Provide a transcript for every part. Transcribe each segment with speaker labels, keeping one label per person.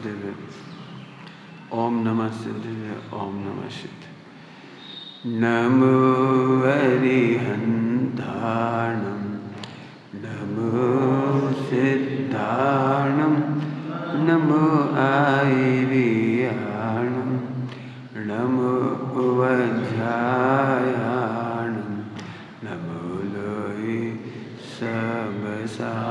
Speaker 1: सिद्धिवे। ओम नमः सिद्धिवे। ओम नमः सिद्धि। नमो अरिहन्ताणं नमो सिद्धाणं नमो आयर्याणं नमो वज्रायाणं नमो लोहि सबसाहो।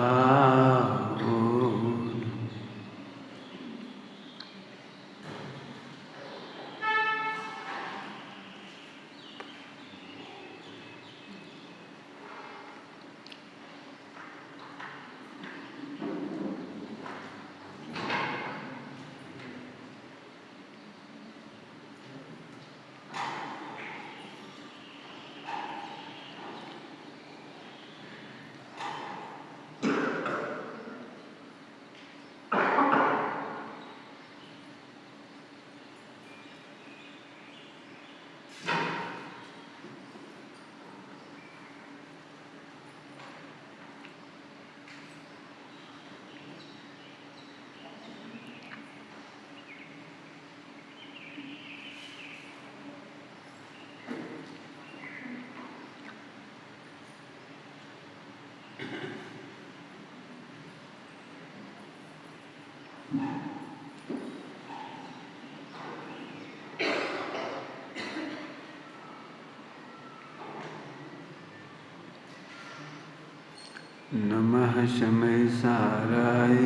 Speaker 1: नमः शमय साराय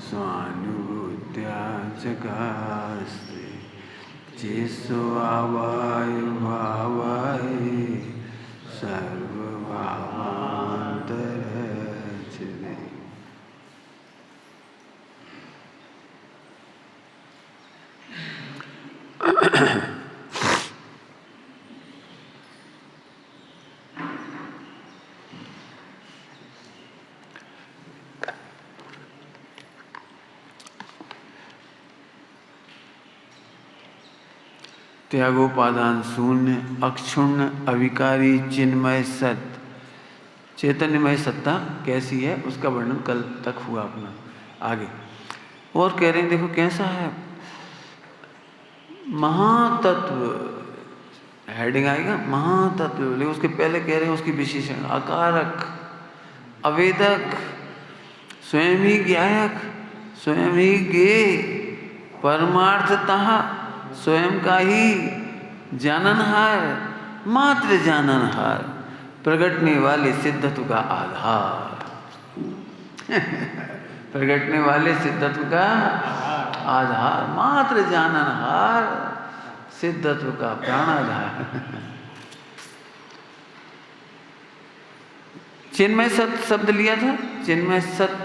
Speaker 1: स्वानुभूत्या चकास्ते चेस्वावाय भावाय सर्वभावान्तरचिरे। त्यागोपादान शून्य अक्षुण्ण अविकारी चिन्मय सत चैतन्यमय सत्ता कैसी है उसका वर्णन कल तक हुआ अपना। आगे और कह रहे हैं देखो कैसा है महातत्व, हेडिंग आएगा महातत्व, लेकिन उसके पहले कह रहे हैं उसकी विशेषण अकारक अवेदक स्वयं ही ज्ञायक स्वयं ही ज्ञेय परमार्थतः स्वयं का ही जाननहार मात्र जाननहार प्रगटने वाले सिद्धत्व का आधार प्रगटने वाले सिद्धत्व का आधार मात्र जाननहार सिद्धत्व का प्राणाधार। चिन्मय सत शब्द लिया था, चिन्मय सत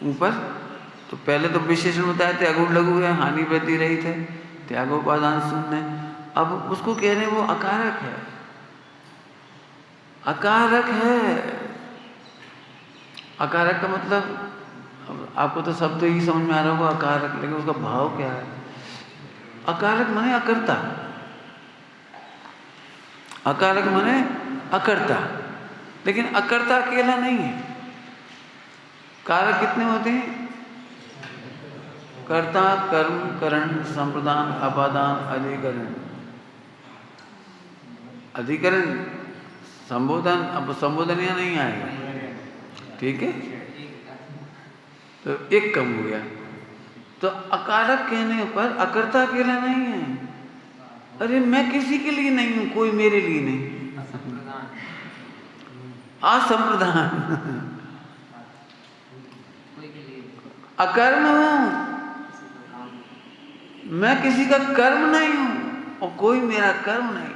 Speaker 1: ऊपर तो पहले तो विशेषण बताया थे अगुण लघु है हानि वृद्धि रहित है त्यागोपादान शून्य। अब उसको कह रहे हैं वो अकारक है, अकारक है। अकारक का मतलब आपको तो शब्द तो ही समझ में आ रहा होगा अकारक, लेकिन उसका भाव क्या है? अकारक माने अकर्ता, अकारक माने अकर्ता, लेकिन अकर्ता अकेला नहीं है। कारक कितने होते हैं? कर्ता कर्म करण संप्रदान अपादान अधिकरण। अधिकरण संबोधन, अब संबोधन यहाँ नहीं आएगा, ठीक है, तो एक कम हो गया। तो अकारक कहने पर अकर्ता अकेला नहीं है। अरे मैं किसी के लिए नहीं हूं, कोई मेरे लिए नहीं। असंप्रदान अकर्म हूं, मैं किसी का कर्म नहीं हूं और कोई मेरा कर्म नहीं।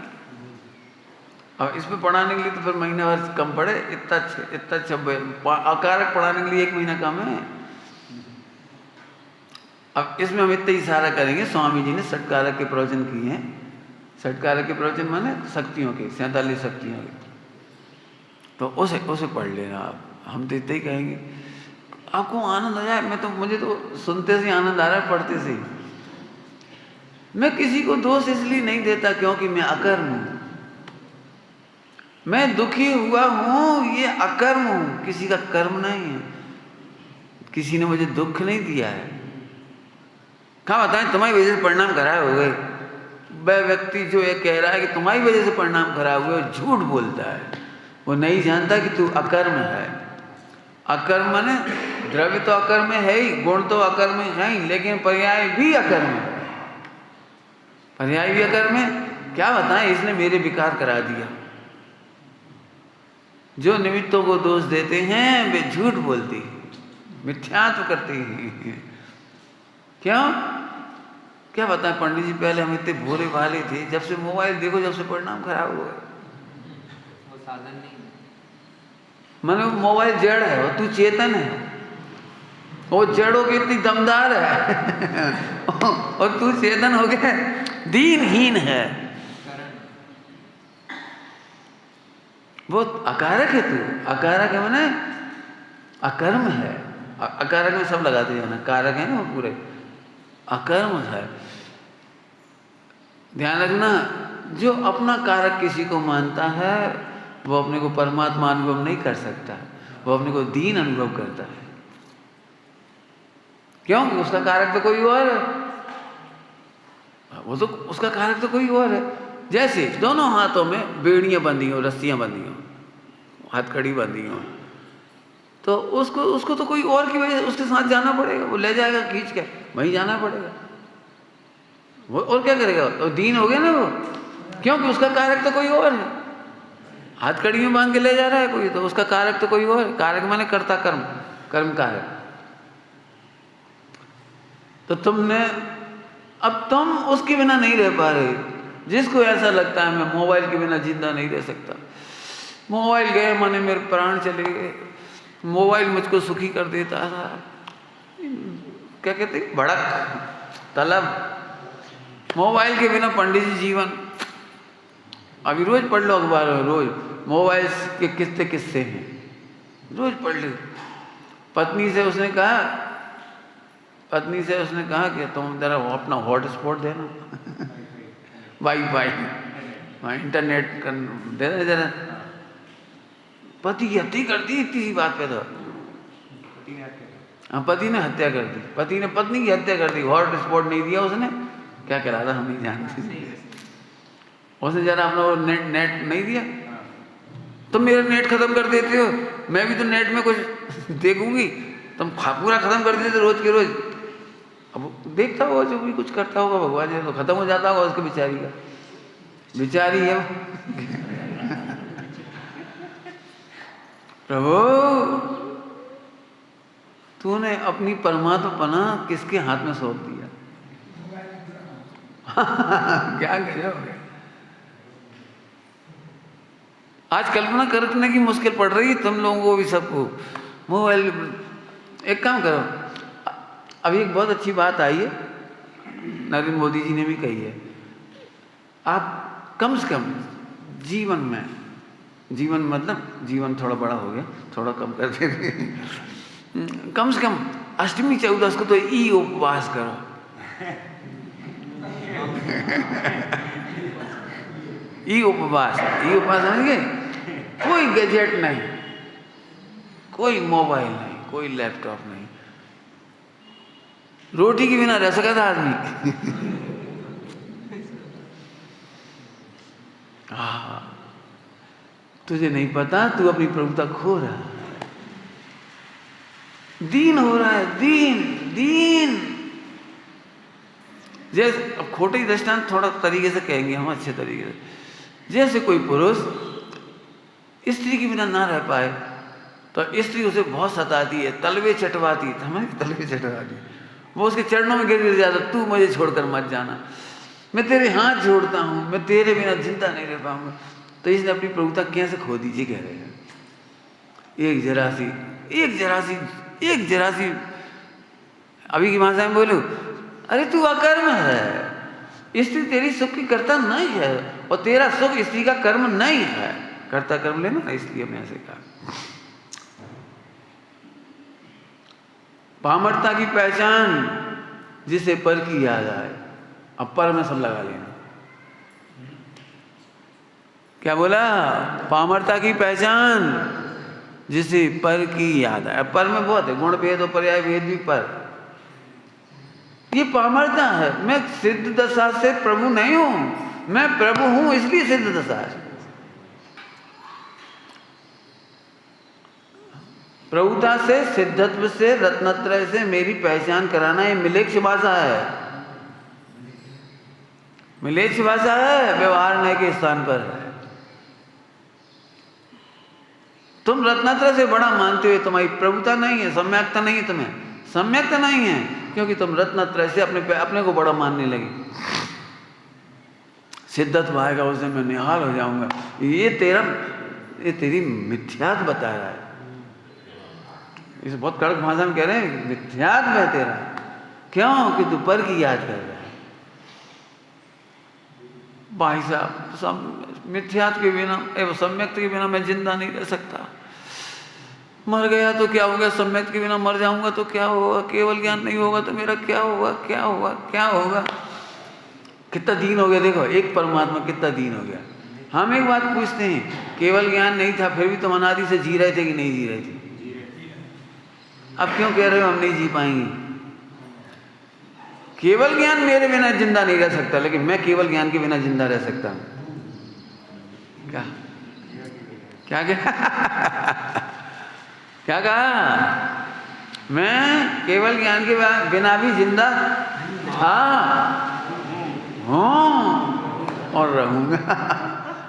Speaker 1: अब इसमें पढ़ाने के लिए तो फिर महीना भर कम पड़े, इतना अकारक पढ़ाने के लिए 1 महीना कम है। अब इसमें हम इतना इशारा करेंगे, स्वामी जी ने षटकारक के प्रवचन किए हैं। षटकारक के प्रवचन माने शक्तियों के 47 शक्तियों के, तो उसे पढ़ लेना आप। हम तो इतना ही कहेंगे, आपको आनंद आ जाए। मुझे तो सुनते से आनंद आ रहा है, पढ़ते से। मैं किसी को दोष इसलिए नहीं देता क्योंकि मैं अकर्म हूं। मैं दुखी हुआ हूं, ये अकर्म हूं, किसी का कर्म नहीं है। किसी ने मुझे दुख नहीं दिया है, क्या बताएं, तुम्हारी वजह से परिणाम खराब हो गए। वह व्यक्ति जो ये कह रहा है कि तुम्हारी वजह से परिणाम खराब हुए, झूठ बोलता है। वो नहीं जानता कि तू अकर्म है। अकर्म माने द्रव्य तो अकर्म है ही, गुण तो अकर्म है ही, लेकिन पर्याय भी अकर्म है। पर्याय भी अकर्म है। क्या बताएं, इसने मेरे विकार करा दिया। जो निमित्तों को दोष देते हैं वे झूठ बोलते हैं, मिथ्यात्व करते हैं। क्यों? क्या बताएं पंडित जी, पहले हम इतने भोले भाले थे, जब से मोबाइल देखो जब से परिणाम खराब हो गए।
Speaker 2: वो साधन नहीं,
Speaker 1: माने मोबाइल जड़ है और तू चेतन है। वो जड़ों की इतनी दमदार है और तू चेतन हो गया, दीनहीन है। वो अकारक है, तू अकारक है माने अकर्म है। अकारक में सब लगाते हैं ना, कारक है ना वो पूरे, अकर्म है। ध्यान रखना, जो अपना कारक किसी को मानता है वो अपने को परमात्मा अनुभव नहीं कर सकता, वो अपने को दीन अनुभव करता है। क्योंकि उसका कारक तो कोई और है, वो तो उसका कारक तो कोई और है। जैसे दोनों हाथों में बेड़ियां बंधी हो, रस्सियां बंधी हो, हथकड़ी बंधी हो, तो उसको तो कोई और की वजह उसके साथ जाना पड़ेगा, वो ले जाएगा खींच के, वहीं जाना पड़ेगा। वो और क्या करेगा, तो दीन हो गया ना वो, क्योंकि उसका कारक तो कोई और है। हथकड़ी में बांध के ले जा रहा है कोई, तो उसका कारक तो कोई और है। कारक माने कर्ता कर्म, कर्म कारक। तो अब तुम उसके बिना नहीं रह पा रहे। जिसको ऐसा लगता है मैं मोबाइल के बिना जिंदा नहीं रह सकता, मोबाइल गए माने मेरे प्राण चले गए, मोबाइल मुझको सुखी कर देता था, क्या कहते भड़क तलब, मोबाइल के बिना पंडित जी जीवन। अभी रोज पढ़ लो अखबार में, रोज मोबाइल के किस्से हैं, रोज पढ़ लो। पत्नी से उसने कहा कि तुम जरा अपना हॉटस्पॉट देना वाईफाई, इंटरनेट देना जरा। पति की हत्या कर दी इतनी सी बात पे, तो हाँ पति ने हत्या कर दी, पति ने पत्नी की हत्या कर दी। हॉटस्पॉट नहीं दिया उसने, क्या करा था हम नहीं जानते। उसने जरा अपना वो नेट नहीं दिया, तुम मेरा नेट खत्म कर देते हो, मैं भी तो नेट में कुछ देखूंगी, तुम पूरा खत्म कर देते रोज के रोज। अब देखता होगा जो भी कुछ करता होगा भगवान जी, तो खत्म हो जाता होगा उसके बेचारी का, बेचारी है प्रभु तूने अपनी परमात्मा किसके हाथ में सौंप दिया क्या गजब है। आज कल्पना करने की मुश्किल पड़ रही है तुम लोगों को भी, सबको मोबाइल। एक काम करो, अभी एक बहुत अच्छी बात आई है, नरेंद्र मोदी जी ने भी कही है, आप कम से कम जीवन में, जीवन मतलब जीवन थोड़ा बड़ा हो गया, थोड़ा कम कर देंगे, कम से कम अष्टमी चौदस को तो ई उपवास करो ई उपवास समझेंगे, कोई गैजेट नहीं, कोई मोबाइल नहीं, कोई लैपटॉप नहीं, रोटी के बिना रह सका था आदमी तुझे नहीं पता, तू अपनी प्रभुता खो रहा है, दीन हो रहा है, दीन। जैसे अब खोटे दृष्टांत थोड़ा तरीके से कहेंगे हम, अच्छे तरीके से। जैसे कोई पुरुष स्त्री के बिना ना रह पाए तो स्त्री उसे बहुत सताती है, तलवे चटवाती, तलवे चटवाती, वो उसके चरणों में गिर जाता, तू मुझे छोड़कर मत जाना, मैं तेरे हाथ जोड़ता हूं, मैं तेरे बिना जिंदा नहीं रह पाऊंगा। तो इसने अपनी प्रभुता कैसे खो दीजिए कह रहे हैं। एक जरा सी अभी की भाषा में बोलूं, अरे तू अकर्म है, स्त्री तेरी सुख की कर्ता नहीं है और तेरा सुख स्त्री का कर्म नहीं है, कर्ता कर्म लेना, इसलिए मैं ऐसे कहा। पामरता की पहचान जिसे पर की याद आए, अब पर में सब लगा लेना। क्या बोला? पामरता की पहचान जिसे पर की याद आए। पर में बहुत है, गुण भेद और पर्याय भेद भी पर, ये पामरता है। मैं सिद्ध दशा से प्रभु नहीं हूं, मैं प्रभु हूं इसलिए सिद्ध दशा है। प्रभुता से, सिद्धत्व से, रत्नत्रय से मेरी पहचान कराना ये मिलेच्छ भाषा है, मिलेच्छ भाषा है, व्यवहार नय के स्थान पर है। तुम रत्नत्रय से बड़ा मानते हो, तुम्हारी प्रभुता नहीं है, सम्यकता नहीं है, तुम्हें सम्यकता नहीं है, क्योंकि तुम रत्नत्रय से अपने को बड़ा मानने लगे। सिद्धत्व आएगा उस दिन मैं निहाल हो जाऊंगा। ये तेरी मिथ्यात्व बता रहा है। इसे बहुत कड़क भाषा में कह रहे हैं, मिथ्यात्व है तेरा। क्यों? कि तू पर की याद कर रहा है। भाई साहब, सब मिथ्यात्व के बिना एवं सम्यक्त के बिना मैं जिंदा नहीं रह सकता। मर गया तो क्या होगा, सम्यक्त के बिना मर जाऊंगा तो क्या होगा, केवल ज्ञान नहीं होगा तो मेरा क्या होगा, क्या होगा, क्या होगा। कितना दीन हो गया, देखो एक परमात्मा कितना दीन हो गया। हम एक बात पूछते हैं, केवल ज्ञान नहीं था फिर भी तुम अनादि से जी रहे थे कि नहीं जी रहे थे? अब क्यों कह रहे हो हम नहीं जी पाएंगे? केवल ज्ञान मेरे बिना जिंदा नहीं रह सकता, लेकिन मैं केवल ज्ञान के बिना जिंदा रह सकता हूं। क्या क्या क्या क्या कहा? मैं केवल ज्ञान के बिना भी जिंदा था, हूं और रहूंगा।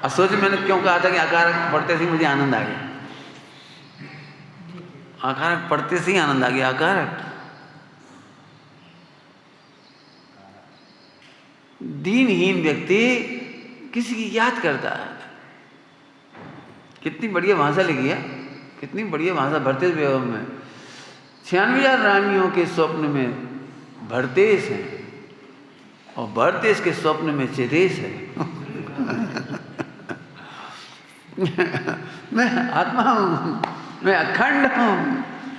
Speaker 1: अब सोच, मैंने क्यों कहा था कि आकार पढ़ते से मुझे आनंद आ गया। आकार पढ़ते से ही आनंद आ गया। आकार दीनहीन व्यक्ति किसी की याद करता है। कितनी बढ़िया भाषा लिखी है, कितनी बढ़िया भाषा। भरतेश बेगम में 96,000 रानियों के स्वप्न में भरतेश है और भरतेश के स्वप्न में चिदेश है। मैं आत्मा हूं, मैं अखंड हूं,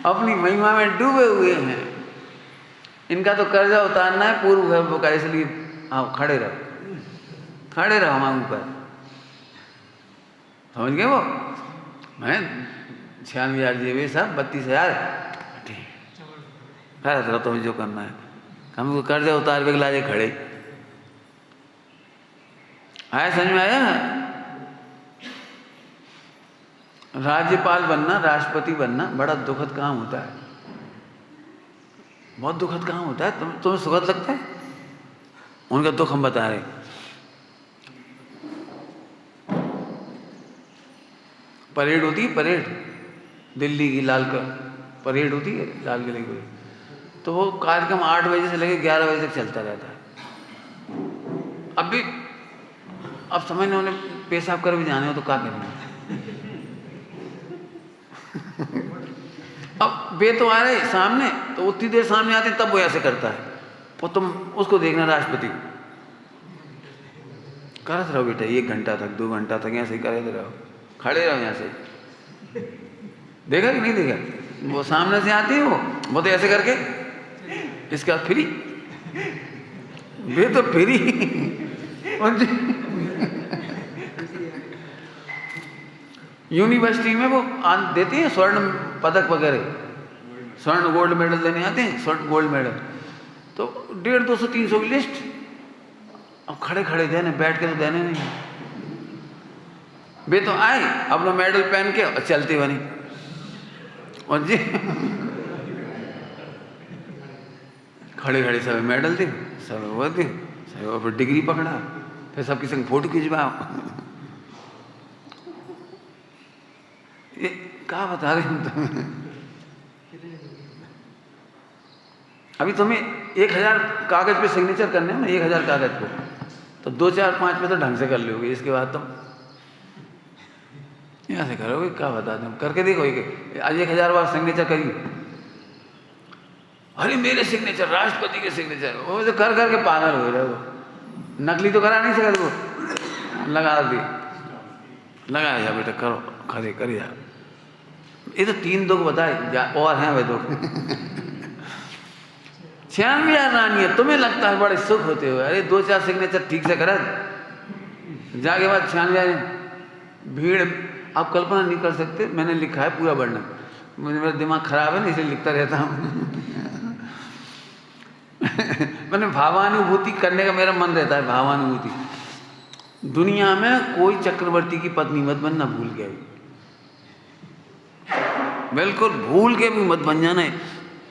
Speaker 1: अपनी महिमा में डूबे हुए हैं। इनका तो कर्जा उतारना है पूर्व गर्भ का, इसलिए आओ खड़े रहो, खड़े रहो हमारे ऊपर। समझ गए वो? मैं 96,000 जेबे साहब 32,000 खड़ा रहो, तुम्हें जो करना है। हमको कर्जा उतार के लाजे खड़े। आया, समझ में आया? राज्यपाल बनना, राष्ट्रपति बनना बड़ा दुखद काम होता है, बहुत दुखद काम होता है। तुम्हें सुखद लगता है? उनका दुख हम बता रहे। परेड होती है, परेड दिल्ली की लाल का परेड होती है, लाल किले की। तो वो कार्यक्रम 8 बजे से लेकर 11 बजे तक चलता रहता है। अब समझ में उन्हें पेशाब कर भी जाने हो तो क्या करना। अब वे तो आ रहे सामने, तो उतनी देर सामने आते तब वो ऐसे करता है। और तुम उसको देखना, राष्ट्रपति करते रहो बेटा, 1 घंटा तक 2 घंटा तक ऐसे ही करते रहो, खड़े रहो यहाँ से। देखा कि नहीं देखा? वो सामने से आती है, वो तो ऐसे करके इसके बाद फ्री, वे तो फ्री। यूनिवर्सिटी में वो देते हैं स्वर्ण पदक वगैरह, स्वर्ण गोल्ड मेडल देने आते हैं, स्वर्ण गोल्ड मेडल। तो 150, 200, 300 की लिस्ट। अब खड़े खड़े देने, बैठ के तो देने नहीं। वे तो आए अपना मेडल पहन के और चलते बनी। और जी खड़े खड़े सब मेडल दे, सब वो दे, सब फिर डिग्री पकड़ा, फिर सबके संग फोटो खिंचवाओ। ये क्या बता रहे हैं तुम्हें? अभी तुम्हें 1000 कागज पे सिग्नेचर करने हैं ना, 1000 कागज पे, तो 2, 4, 5 में तो ढंग से कर लोगे। इसके बाद तुम यहाँ से करोगे, क्या बता दें? करके देखो, आज 1000 बार सिग्नेचर करिए। अरे मेरे सिग्नेचर, राष्ट्रपति के सिग्नेचर, वो जो कर करके पागल हो रहे हो। नकली तो करा नहीं सकते, वो लगा दी, लगाया जा बेटा, करो, खड़े कर जा। ये तो 3 दुख बताए और हैं वे दुख। 96,000 रानी है, तुम्हें लगता है बड़े सुख होते हुए। अरे 2-4 सिग्नेचर ठीक से करा, जाके बाद 96,000 भीड़। आप कल्पना नहीं कर सकते, मैंने लिखा है पूरा वर्णन। मेरा दिमाग खराब है ना, इसलिए लिखता रहता हूँ। मैंने भावानुभूति करने का मेरा मन रहता है, भावानुभूति। दुनिया में कोई चक्रवर्ती की पत्नी मत बनना, भूल के भी, बिल्कुल भूल के भी मत बन जाना।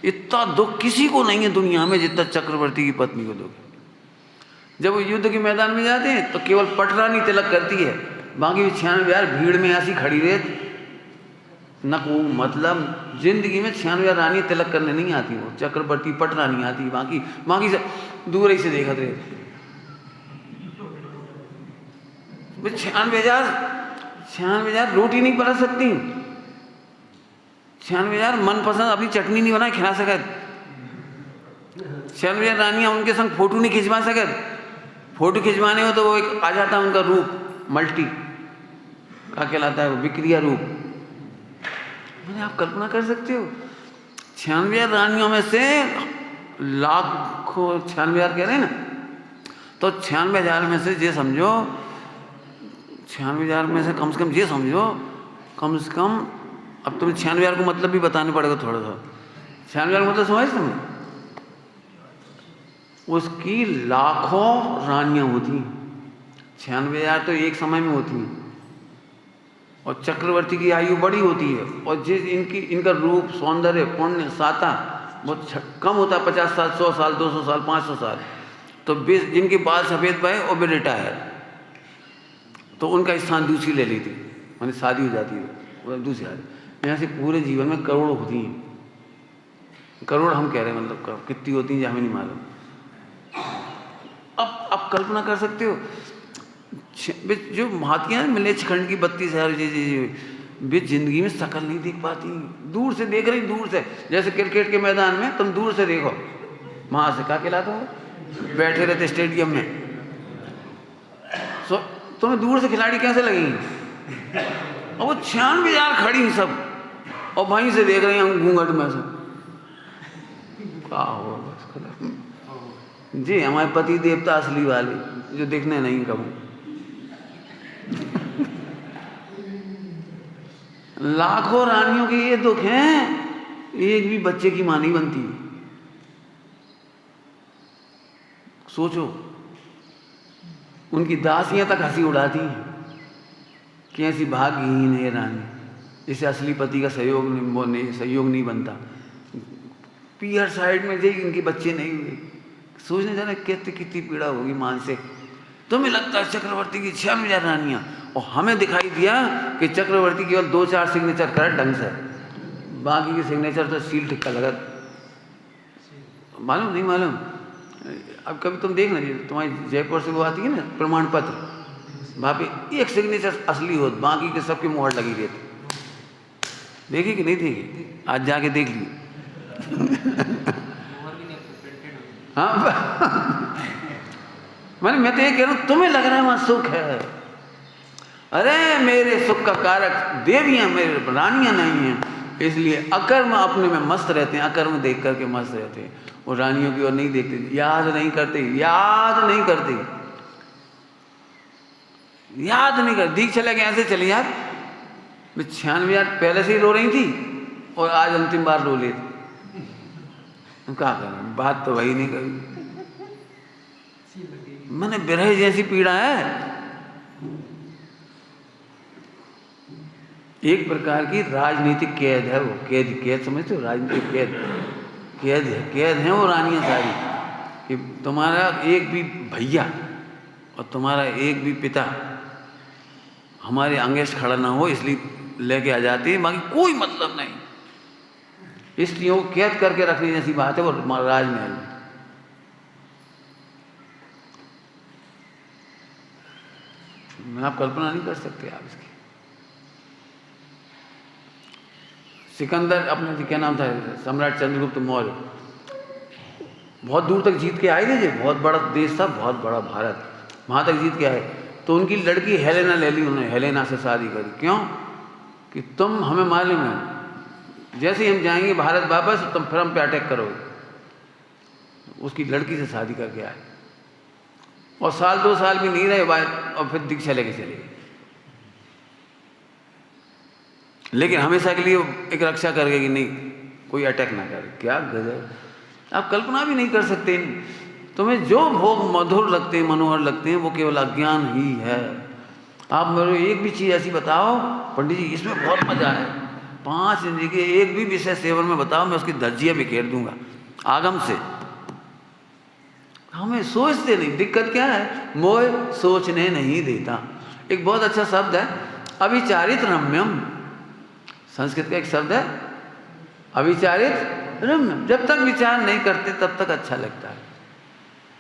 Speaker 1: इतना दुख किसी को नहीं है दुनिया में जितना चक्रवर्ती की पत्नी को दुख। जब वो युद्ध के मैदान में जाते हैं तो केवल पटरानी तिलक करती है, बाकी 96 यार भीड़ में ऐसी खड़ी रहे न को मतलब जिंदगी में 96 रानी तिलक करने नहीं आती, वो चक्रवर्ती पटरानी आती, बाकी सब दूर ही से देखते रहे। 96,000 रोटी नहीं पलट सकती, 96,000 मनपसंद अपनी चटनी नहीं बना खिला सकत, 96,000 रानियां उनके संग फोटो नहीं खिंचवा सकत। फोटो खिंचवाने हो तो वो एक आ जाता है उनका रूप, मल्टी क्या कहलाता है वो, विक्रिया रूप। मैंने आप कल्पना कर सकते हो 96,000 रानियों में से लाखों 96,000 कह रहे हैं ना, तो 96,000 में से ये समझो, 96,000 में से कम ये समझो, कम से कम अब तुम्हें 96,000 को मतलब भी बताने पड़ेगा थोड़ा सा। 96,000 मतलब समझ तुम्हें, उसकी लाखों रानियां होती, 96,000 तो एक समय में होती हैं। और चक्रवर्ती की आयु बड़ी होती है, और जिस इनका रूप सौंदर्य पुण्य साता बहुत कम होता है, 50 साल 100 साल 200 साल 500 साल। तो जिनके बाल सफ़ेद पाए और भी रिटायर, तो उनका स्थान दूसरी ले लेती, मैंने शादी हो जाती है दूसरी शादी। यहाँ से पूरे जीवन में करोड़ होती हैं, करोड़ हम कह रहे हैं, मतलब कितनी होती हैं हमें नहीं मालूम। अब कल्पना कर सकते हो जो महातियाँ मिलेच्छखंड की 32,000 वे जिंदगी में शकल नहीं देख पाती, दूर से देख रही, दूर से, जैसे क्रिकेट के मैदान में तुम दूर से देखो, वहाँ से क्या कहलाता हो, बैठे रहते स्टेडियम में, तुम्हें दूर से खिलाड़ी कैसे लगेंगे, और वो 96,000 खड़ी सब, और वहीं से देख रहे हैं हम घूंघट में से, क्या हो बस जी, हमारे पति देवता असली वाले जो दिखने नहीं कभी। लाखों रानियों के ये दुख हैं, एक भी बच्चे की मां नहीं बनती। सोचो, उनकी दासियां तक हंसी उड़ाती हैं कि ऐसी भाग्यहीन है रानी, इसे असली पति का सहयोग नहीं बनता। पीहर साइड में जी इनके बच्चे नहीं हुए, सोचने जाना कितनी पीड़ा होगी मानसिक। तुम्हें लगता है चक्रवर्ती की 96,000 रानियां, और हमें दिखाई दिया कि चक्रवर्ती केवल 2-4 सिग्नेचर करे ढंग से, बाकी के सिग्नेचर तो सील टिक्का लगा, मालूम नहीं मालूम। अब कभी तुम देखना, तुम्हारी जयपुर से वो आती है ना प्रमाण पत्र, वहाँ पे एक सिग्नेचर असली हो, बाकी के सबके मुहर लगी रहती। देखी कि नहीं देखी? आज जाके देख ली। हाँ मैं तो ये कह रहा हूँ, तुम्हें लग रहा है वहाँ सुख है, अरे मेरे सुख का कारक देवियाँ, मेरे रानियाँ नहीं हैं, इसलिए अकर्म अपने में मस्त रहते हैं, अकर्म देख करके मस्त रहते हैं। वो रानियों की ओर नहीं देखते, याद नहीं करते, दीक्षा लेके ऐसे चली यार, 96,000 पहले से ही रो रही थी और आज अंतिम बार रो लेती, क्या करें, बात तो वही नहीं करी। मैंने विरह जैसी पीड़ा है, एक प्रकार की राजनीतिक कैद है वो, कैद समझते हो, राजनीतिक कैद है वो रानियां सारी, कि तुम्हारा एक भी भैया और तुम्हारा एक भी पिता हमारे अंगेश खड़ा ना हो इसलिए लेके आ जाती है, बाकी कोई मतलब नहीं। स्त्रियों को कैद करके रखने जैसी बात है वो राजमहल में। आप कल्पना नहीं कर सकते आप इसकी। सिकंदर अपने क्या नाम था, सम्राट चंद्रगुप्त मौर्य, बहुत दूर तक जीत के आए थे जी, बहुत बड़ा देश था, बहुत बड़ा भारत, वहाँ तक जीत के आए। तो उनकी लड़की हेलेना ले ली उन्होंने, हेलेना से शादी करी। क्यों? कि तुम हमें मालूम है जैसे ही हम जाएंगे भारत वापस, तुम फिर हम पे अटैक करोगे। उसकी लड़की से शादी करके आए, और 1-2 साल भी नहीं रहे बाद, और फिर दीक्षा लेके चले गए। लेकिन हमेशा के लिए एक रक्षा कर गए कि नहीं कोई अटैक ना करे। क्या गजब, आप कल्पना भी नहीं कर सकते। तुम्हें जो भोग मधुर लगते हैं, मनोहर लगते हैं, वो केवल अज्ञान ही है। आप मेरे एक भी चीज़ ऐसी बताओ पंडित जी इसमें बहुत मजा है, 5 इंद्रिय के एक भी विषय सेवन में बताओ, मैं उसकी धज्जियाँ बिखेर दूंगा आगम से। हमें सोचते नहीं, दिक्कत क्या है, मोह सोचने नहीं देता। एक बहुत अच्छा शब्द है अविचारित रम्यम, संस्कृत का एक शब्द है अविचारित रम्यम। जब तक विचार नहीं करते तब तक अच्छा लगता है।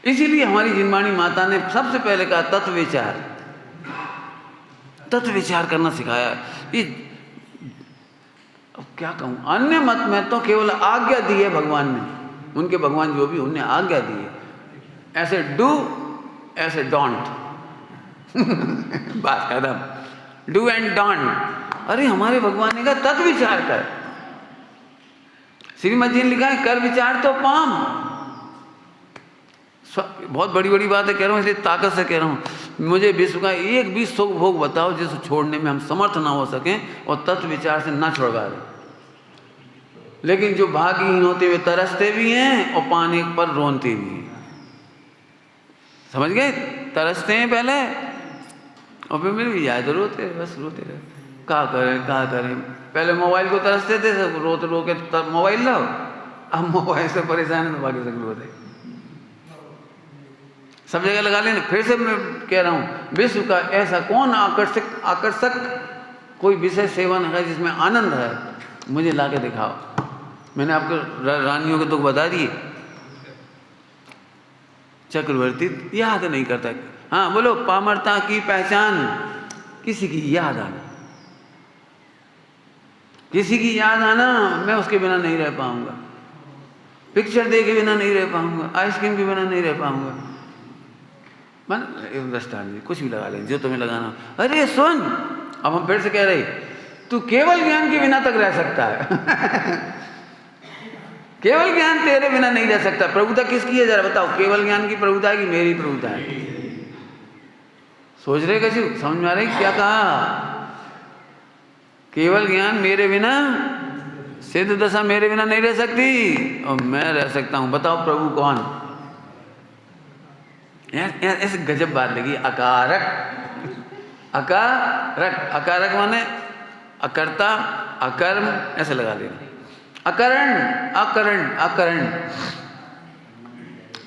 Speaker 1: इसीलिए हमारी जिनवाणी माता ने सबसे पहले कहा तत्व विचार, तत्व विचार करना सिखाया। ये अब क्या कहूँ, अन्य मत में तो केवल आज्ञा दी है भगवान ने, उनके भगवान जो भी उन्हें आज्ञा दी है, ऐसे डू ऐसे डोंट बात खत्म, डू एंड डोंट। अरे हमारे भगवान ने कहा तत्व विचार कर। श्रीमद जी ने लिखा है कर विचार तो पाम। बहुत बड़ी बड़ी बात है कह रहा हूँ, इसलिए ताकत से कह रहा हूँ। मुझे विश्व का एक भी सुख भोग बताओ जिसे छोड़ने में हम समर्थ ना हो सकें और तत्व विचार से ना छुड़वा दें। लेकिन जो भाग्यहीन होते हुए तरसते भी हैं और पाने पर रोनते भी हैं। समझ गए, तरसते हैं पहले और फिर मिल भी जाए तो रोते रहे, बस रोते रहे। क्या करें, पहले मोबाइल को तरसते थे, सब रोते रो के मोबाइल लाओ, अब मोबाइल से परेशान है तो बाकी सब रोते, सब जगह लगा लेने। फिर से मैं कह रहा हूँ विश्व का ऐसा कौन आकर्षक कोई विषय सेवन है जिसमें आनंद है, मुझे ला के दिखाओ। मैंने आपको रानियों के दुख बता दिए, चक्रवर्ती याद नहीं करता। हाँ बोलो, पामरता की पहचान किसी की याद आना, किसी की याद आना, मैं उसके बिना नहीं रह पाऊंगा, पिक्चर देखे बिना नहीं रह पाऊंगा, आइसक्रीम के बिना नहीं रह पाऊंगा। मन दृष्टान कुछ भी लगा लें जो तुम्हें लगाना। अरे सुन, अब हम फिर से कह रहे, तू केवल ज्ञान के बिना तक रह सकता है केवल ज्ञान तेरे बिना नहीं रह सकता। प्रभुता किसकी है जरा बताओ, केवल ज्ञान की प्रभुता है कि मेरी प्रभुता है? सोच रहे कैसे, समझ में आ रही क्या कहा? केवल ज्ञान मेरे बिना, सिद्ध दशा मेरे बिना नहीं रह सकती और मैं रह सकता हूं। बताओ प्रभु कौन? ऐसे गजब बात लगी। अकारक, अकारक, अकारक माने अकर्ता अकर्म, ऐसे लगा देना। अकरण, अकरण, अकरण,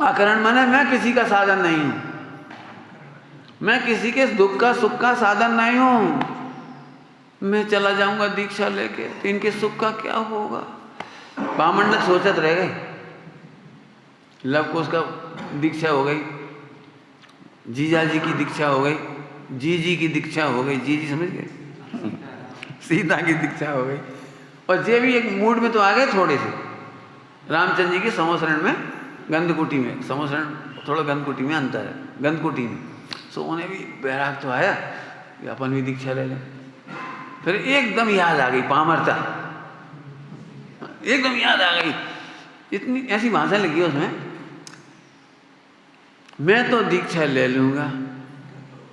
Speaker 1: अकरण माने मैं किसी का साधन नहीं हूं, मैं किसी के दुख का सुख का साधन नहीं हूं। मैं चला जाऊंगा दीक्षा लेके तो इनके सुख का क्या होगा? पामंडल सोचत रह गए। लव कुश का दीक्षा हो गई, जीजा जी की दीक्षा हो गई, जी की दीक्षा हो गई, जी समझ गए, सीता की दीक्षा हो गई। और ये भी एक मूड में तो आ गए थोड़े से। रामचंद्र जी के समोसरण में, गंधकुटी में, समोसरण थोड़ा गंधकुटी में अंतर है, गंधकुटी में सो उन्हें भी बैराग तो आया कि अपन भी दीक्षा ले लें। फिर एकदम याद आ गई पामरता, एकदम याद आ गई। इतनी ऐसी भाषा लगी उसमें, मैं तो दीक्षा ले लूंगा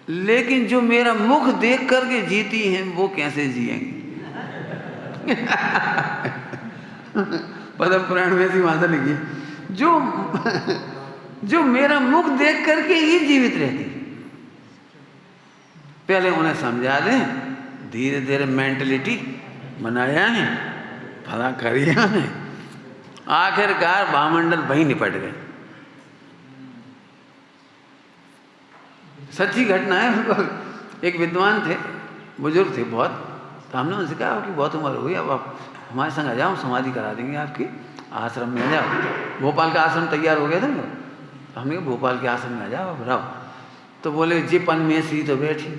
Speaker 1: लेकिन जो मेरा मुख देख करके जीती हैं वो कैसे जिएंगे? पद्म पुराण में ऐसी भाषा लिखी है, जो मेरा मुख देख करके ही जीवित रहती। पहले उन्हें समझा दें, धीरे धीरे मेंटलिटी बनाया है, भला करिया है। आखिरकार भामंडल वहीं निपट गए। सच्ची घटना है। एक विद्वान थे, बुजुर्ग थे बहुत, तो हमने उनसे कहा कि बहुत उम्र हो गई, अब आप हमारे संग आ जाओ, समाधि करा देंगे आपकी, आश्रम में आ जाओ। भोपाल का आश्रम तैयार हो गया था ना, तो हमने कहा भोपाल के आश्रम में आ जाओ, अब रहो। तो बोले जी पन में सी तो बैठी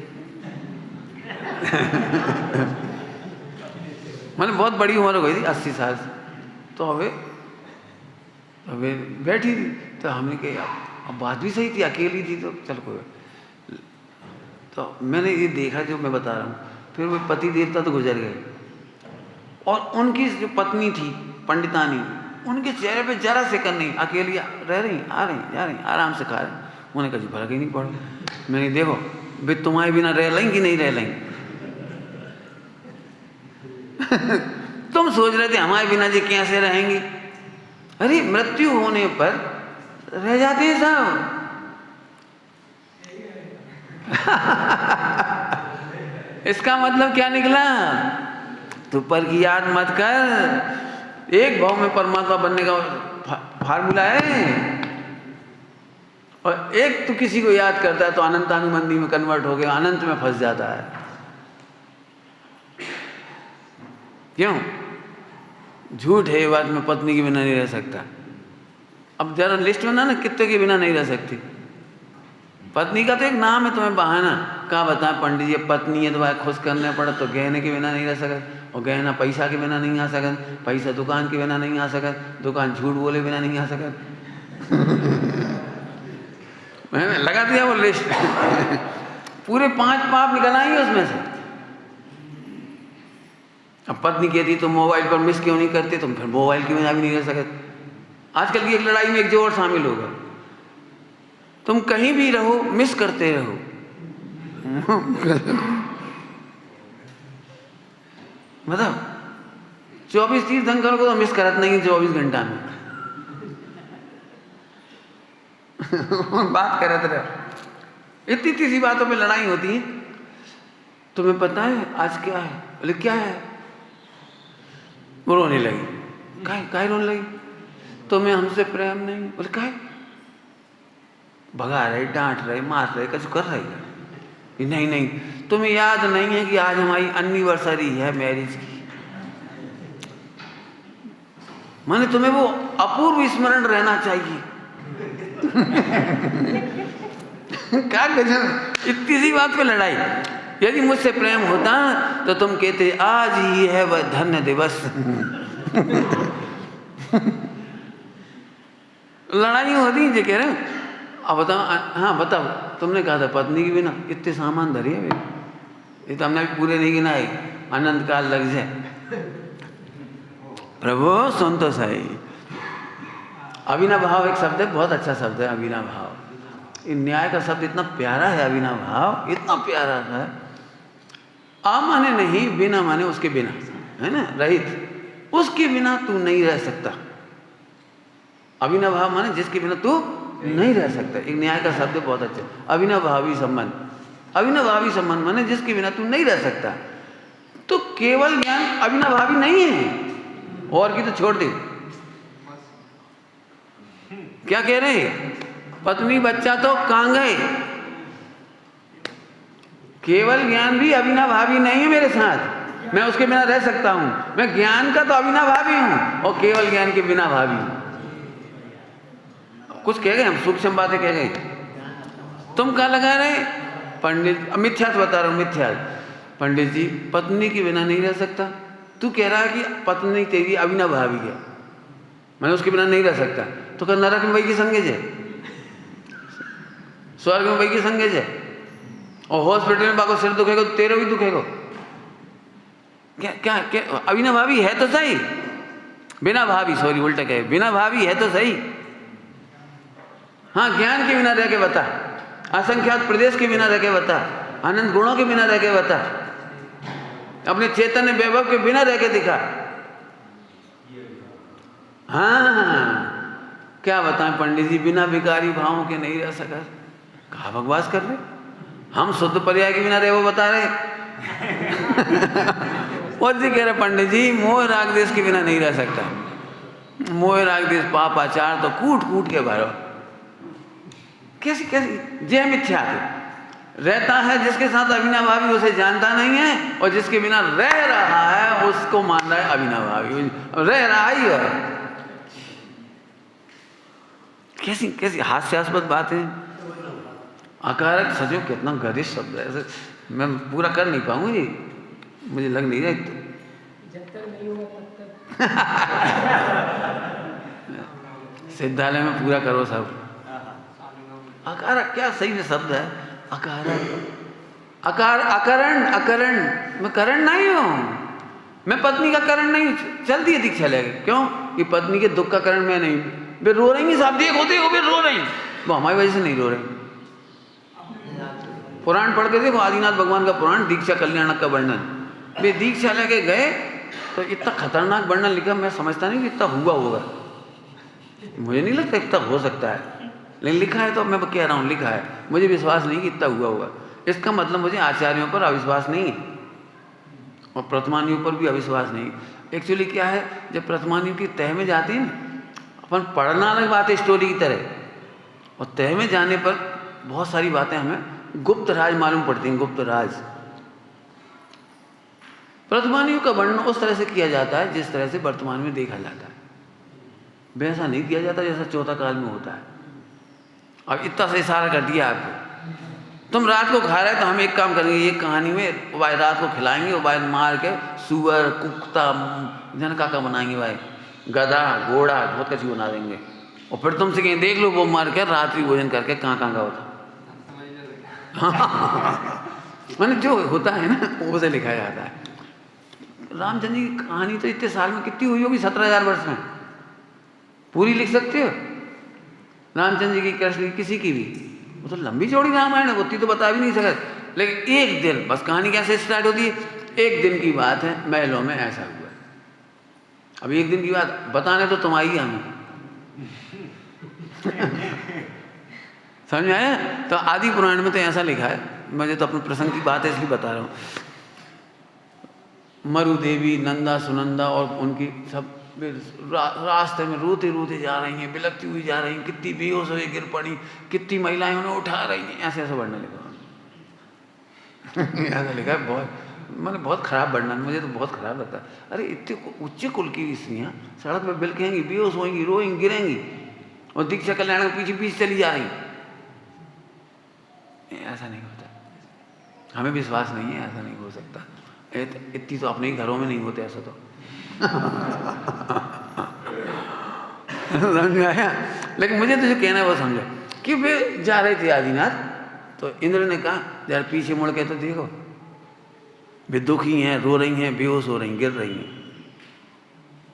Speaker 1: मैंने बहुत बड़ी उम्र हो गई थी, 80 साल से, तो अबे बैठी थी। तो हमने कहा अब बात भी सही थी, अकेली थी तो चल कोई। तो मैंने ये देखा जो मैं बता रहा हूँ। फिर वो पति देवता तो गुजर गए और उनकी जो पत्नी थी पंडितानी, उनके चेहरे पे जरा सेकंड नहीं, अकेली रह रही, आ रही, जा रही, आराम से खा रही। उन्होंने कहा जी फर्क ही नहीं पड़ा। मैंने देखो भाई तुम्हारे बिना रह लेंगी नहीं रह लेंगी तुम सोच रहे थे हमारे बिना जी कैसे रहेंगी, अरे मृत्यु होने पर रह जाते हैं सब। इसका मतलब क्या निकला? तू पर की याद मत कर। एक भाव में परमात्मा बनने का फार्मूला है, और एक तू किसी को याद करता है तो अनंतानुबंधी में कन्वर्ट हो गया, अनंत में फंस जाता है। क्यों? झूठ है ये बात, मैं पत्नी के बिना नहीं रह सकता। अब जरा लिस्ट में ना कितने के बिना नहीं रह सकती। पत्नी का तो एक नाम है, तुम्हें बहाना क्या बताएं पंडित जी, पत्नी है तो भाई खुश करने पड़ा, तो गहने के बिना नहीं रह सकत, और गहना पैसा के बिना नहीं आ सकत, पैसा दुकान के बिना नहीं आ सकत, दुकान झूठ बोले बिना नहीं आ सकत। मैंने लगा दिया वो लिस्ट। पूरे 5 पाप निकल आएंगे उसमें से। अब पत्नी कहती तुम मोबाइल पर मिस क्यों नहीं करते, तुम फिर मोबाइल के बिना भी नहीं रह सकते। आजकल की एक लड़ाई में एक जो और शामिल होगा, तुम कहीं भी रहो मिस करते रहो। मतलब 24 तीर्थंकर को तो मिस करत नहीं 24 घंटा में। बात करते रहे, इतनी सी बातों पे लड़ाई होती है। तुम्हें पता है आज क्या है? बोले क्या है? वो रोने लगी। काहे रोने लगी? तुम्हें हमसे प्रेम नहीं? बोले काहे? भगा रहे, डांट रहे, मार रहे, कुछ कर रहे हैं। नहीं नहीं, तुम्हें याद नहीं है कि आज हमारी एनिवर्सरी है मैरिज की? माने तुम्हें वो अपूर्व स्मरण रहना चाहिए। क्या गजब, इतनी सी बात पे लड़ाई। यदि मुझसे प्रेम होता तो तुम कहते आज ही है वह धन्य दिवस। लड़ाई होती है, कह रहे हैं। अब बताओ, हाँ बताओ, तुमने कहा था पत्नी के बिना इतने सामान धरिए, ये तो हमने भी पूरे नहीं गिनाए, अनंत काल लग जाए। प्रभु सुन तो सही। अविनाव भाव एक शब्द है, बहुत अच्छा शब्द है अविनाव भाव। न्याय का शब्द इतना प्यारा है, अविनाव भाव इतना प्यारा है। आ माने नहीं, बिना माने उसके बिना, है ना, रहित, उसके बिना तू नहीं रह सकता। अविनाव भाव माने जिसके बिना तू नहीं रह सकता। एक न्याय का शब्द बहुत अच्छा, अविनाभावी संबंध। अविनाभावी संबंध माने जिसके बिना तू नहीं रह सकता। तो केवल ज्ञान अविनाभावी नहीं है, और की तो छोड़ दे। क्या कह रहे हैं? पत्नी बच्चा तो कहाँ गए? केवल ज्ञान भी अविनाभावी नहीं है मेरे साथ, मैं उसके बिना रह सकता हूं। मैं ज्ञान का तो अविनाभावी हूं, और केवल ज्ञान के बिना भावी हूं। कुछ कह गए हम, सूक्ष्म बातें कह गए। तुम क्या लगा रहे पंडित? मिथ्यात बता रहा हूं, मिथ्यात। पंडित जी पत्नी के बिना नहीं रह सकता। तू कह रहा है कि पत्नी तेरी अविनाभावी है, मैं उसके बिना नहीं रह सकता। तो क्या नरक में वही की संगेज है, स्वर्ग में वही की संगेज है, और हॉस्पिटल में बाको सिर दुखेगा तो तेरे भी दुखेगा। क्या क्या क्या अविनाभावी है तो सही, बिना भावी, सॉरी उल्टा कहे, बिना भावी है तो सही। हाँ, ज्ञान के बिना रह के बता, असंख्यात प्रदेश के बिना रह के बता, अनंत गुणों के बिना रह के बता, अपने चैतन्य वैभव के बिना रह के दिखा। हाँ, क्या बताएं पंडित जी, बिना विकारी भावों के नहीं रह सका। कहा बकवास कर रहे, हम शुद्ध पर्याय के बिना रहे वो बता रहे। और जी कह रहे पंडित जी मोह राग देश के बिना नहीं रह सकता। मोह राग देश पापाचार तो कूट कूट के भरो। कैसी कैसी जय मिथ्या रहता है। जिसके साथ अविनाभावी उसे जानता नहीं है, और जिसके बिना रह रहा है उसको मान रहा है अविनाभावी, रह रहा ही है। कैसी कैसी हास्यास्पद बात है। अकारक सजो कितना गरिष्ठ शब्द है, ऐसे मैं पूरा कर नहीं पाऊंगा जी, मुझे लग नहीं रहा जब तक नहीं होगा तब तक। सिद्धालय में पूरा करो सब। अकारक क्या सही में शब्द है, अकारक। अकार अकरण, अकरण, मैं करण नहीं हूं, मैं पत्नी का करण नहीं। चलती है दीक्षा लेके, क्यों कि पत्नी के दुख का करण मैं नहीं। वे रो रही साहब, देखो देखो वे रो रही, वो हमारी वजह से नहीं रो रही। पुराण पढ़ के देखो, आदिनाथ भगवान का पुराण दीक्षा कल्याणक का वर्णन। वे दीक्षा लेके गए तो इतना खतरनाक वर्णन लिखा, मैं समझता नहीं कि इतना हुआ होगा। मुझे नहीं लगता इतना हो सकता है, लेकिन लिखा है तो मैं कह रहा हूँ लिखा है, मुझे विश्वास नहीं कि इतना हुआ होगा। इसका मतलब मुझे आचार्यों पर अविश्वास नहीं है और प्रतिमानियों पर भी अविश्वास नहीं। एक्चुअली क्या है, जब प्रतिमानियों की तह में जाते हैं ना, अपन पढ़ना अलग बात है स्टोरी की तरह, और तह में जाने पर बहुत सारी बातें हमें गुप्त राज मालूम पड़ती हैं, गुप्त राज। प्रतिमानियों का वर्णन उस तरह से किया जाता है जिस तरह से वर्तमान में देखा जाता है, वैसा नहीं किया जाता जैसा चौथा काल में होता है। अब इतना सा इशारा कर दिया आपको, तुम रात को खा रहे तो हम एक काम करेंगे, ये कहानी में भाई रात को खिलाएंगे और भाई मार के सुअर कुत्ता जनका का बनाएंगे, भाई गधा घोड़ा बहुत कुछ बना देंगे, और फिर तुमसे कहीं देख लो वो मार के रात्रि भोजन करके कहाँ कहाँ का होता। मैंने जो होता है ना वो से लिखा जाता है। रामचंद्र जी की कहानी तो इतने साल में कितनी हुई होगी, 17,000 वर्ष में पूरी लिख सकते हो। रामचंद्र जी की, कृष्ण की, किसी की भी, वो तो लंबी चौड़ी रामायण है, उतनी तो बता भी नहीं सकते। लेकिन एक दिन बस कहानी कैसे स्टार्ट होती है, एक दिन की बात है, महलों में ऐसा हुआ। अब एक दिन की बात बताने तो तुम आई हमें समझ में आया? तो आदि पुराण में तो ऐसा लिखा है, मुझे तो अपने प्रसंग की बात है इसलिए बता रहा हूँ। मरु देवी, नंदा सुनंदा और उनकी सब रास्ते में रोते रोते जा रही हैं, बिलखती हुई जा रही हैं, कितनी बेहोश हुई गिर पड़ी, कितनी महिलाएं उन्हें उठा रही हैं, ऐसे ऐसा वर्णन लिखा ऐसा लिखा है। बहुत मैंने बहुत खराब वर्णन, मुझे तो बहुत खराब लगता है। अरे इतने उच्च कुल की स्त्रियाँ सड़क पर बिलखेंगी, बेहोश होंगी, रोएंगी, गिरेंगी, और दीक्षा कल्याण के पीछे पीछे चली जा रही। ऐसा नहीं होता, हमें विश्वास नहीं है, ऐसा नहीं हो सकता। इतनी तो अपने ही घरों में नहीं होते ऐसा तो समझ में आया? लेकिन मुझे तो जो कहना है वो समझो कि वे जा रहे थे आदिनाथ, तो इंद्र ने कहा यार पीछे मुड़ के तो देखो, वे दुखी हैं, रो रही हैं, बेहोश हो रही, गिर रही हैं,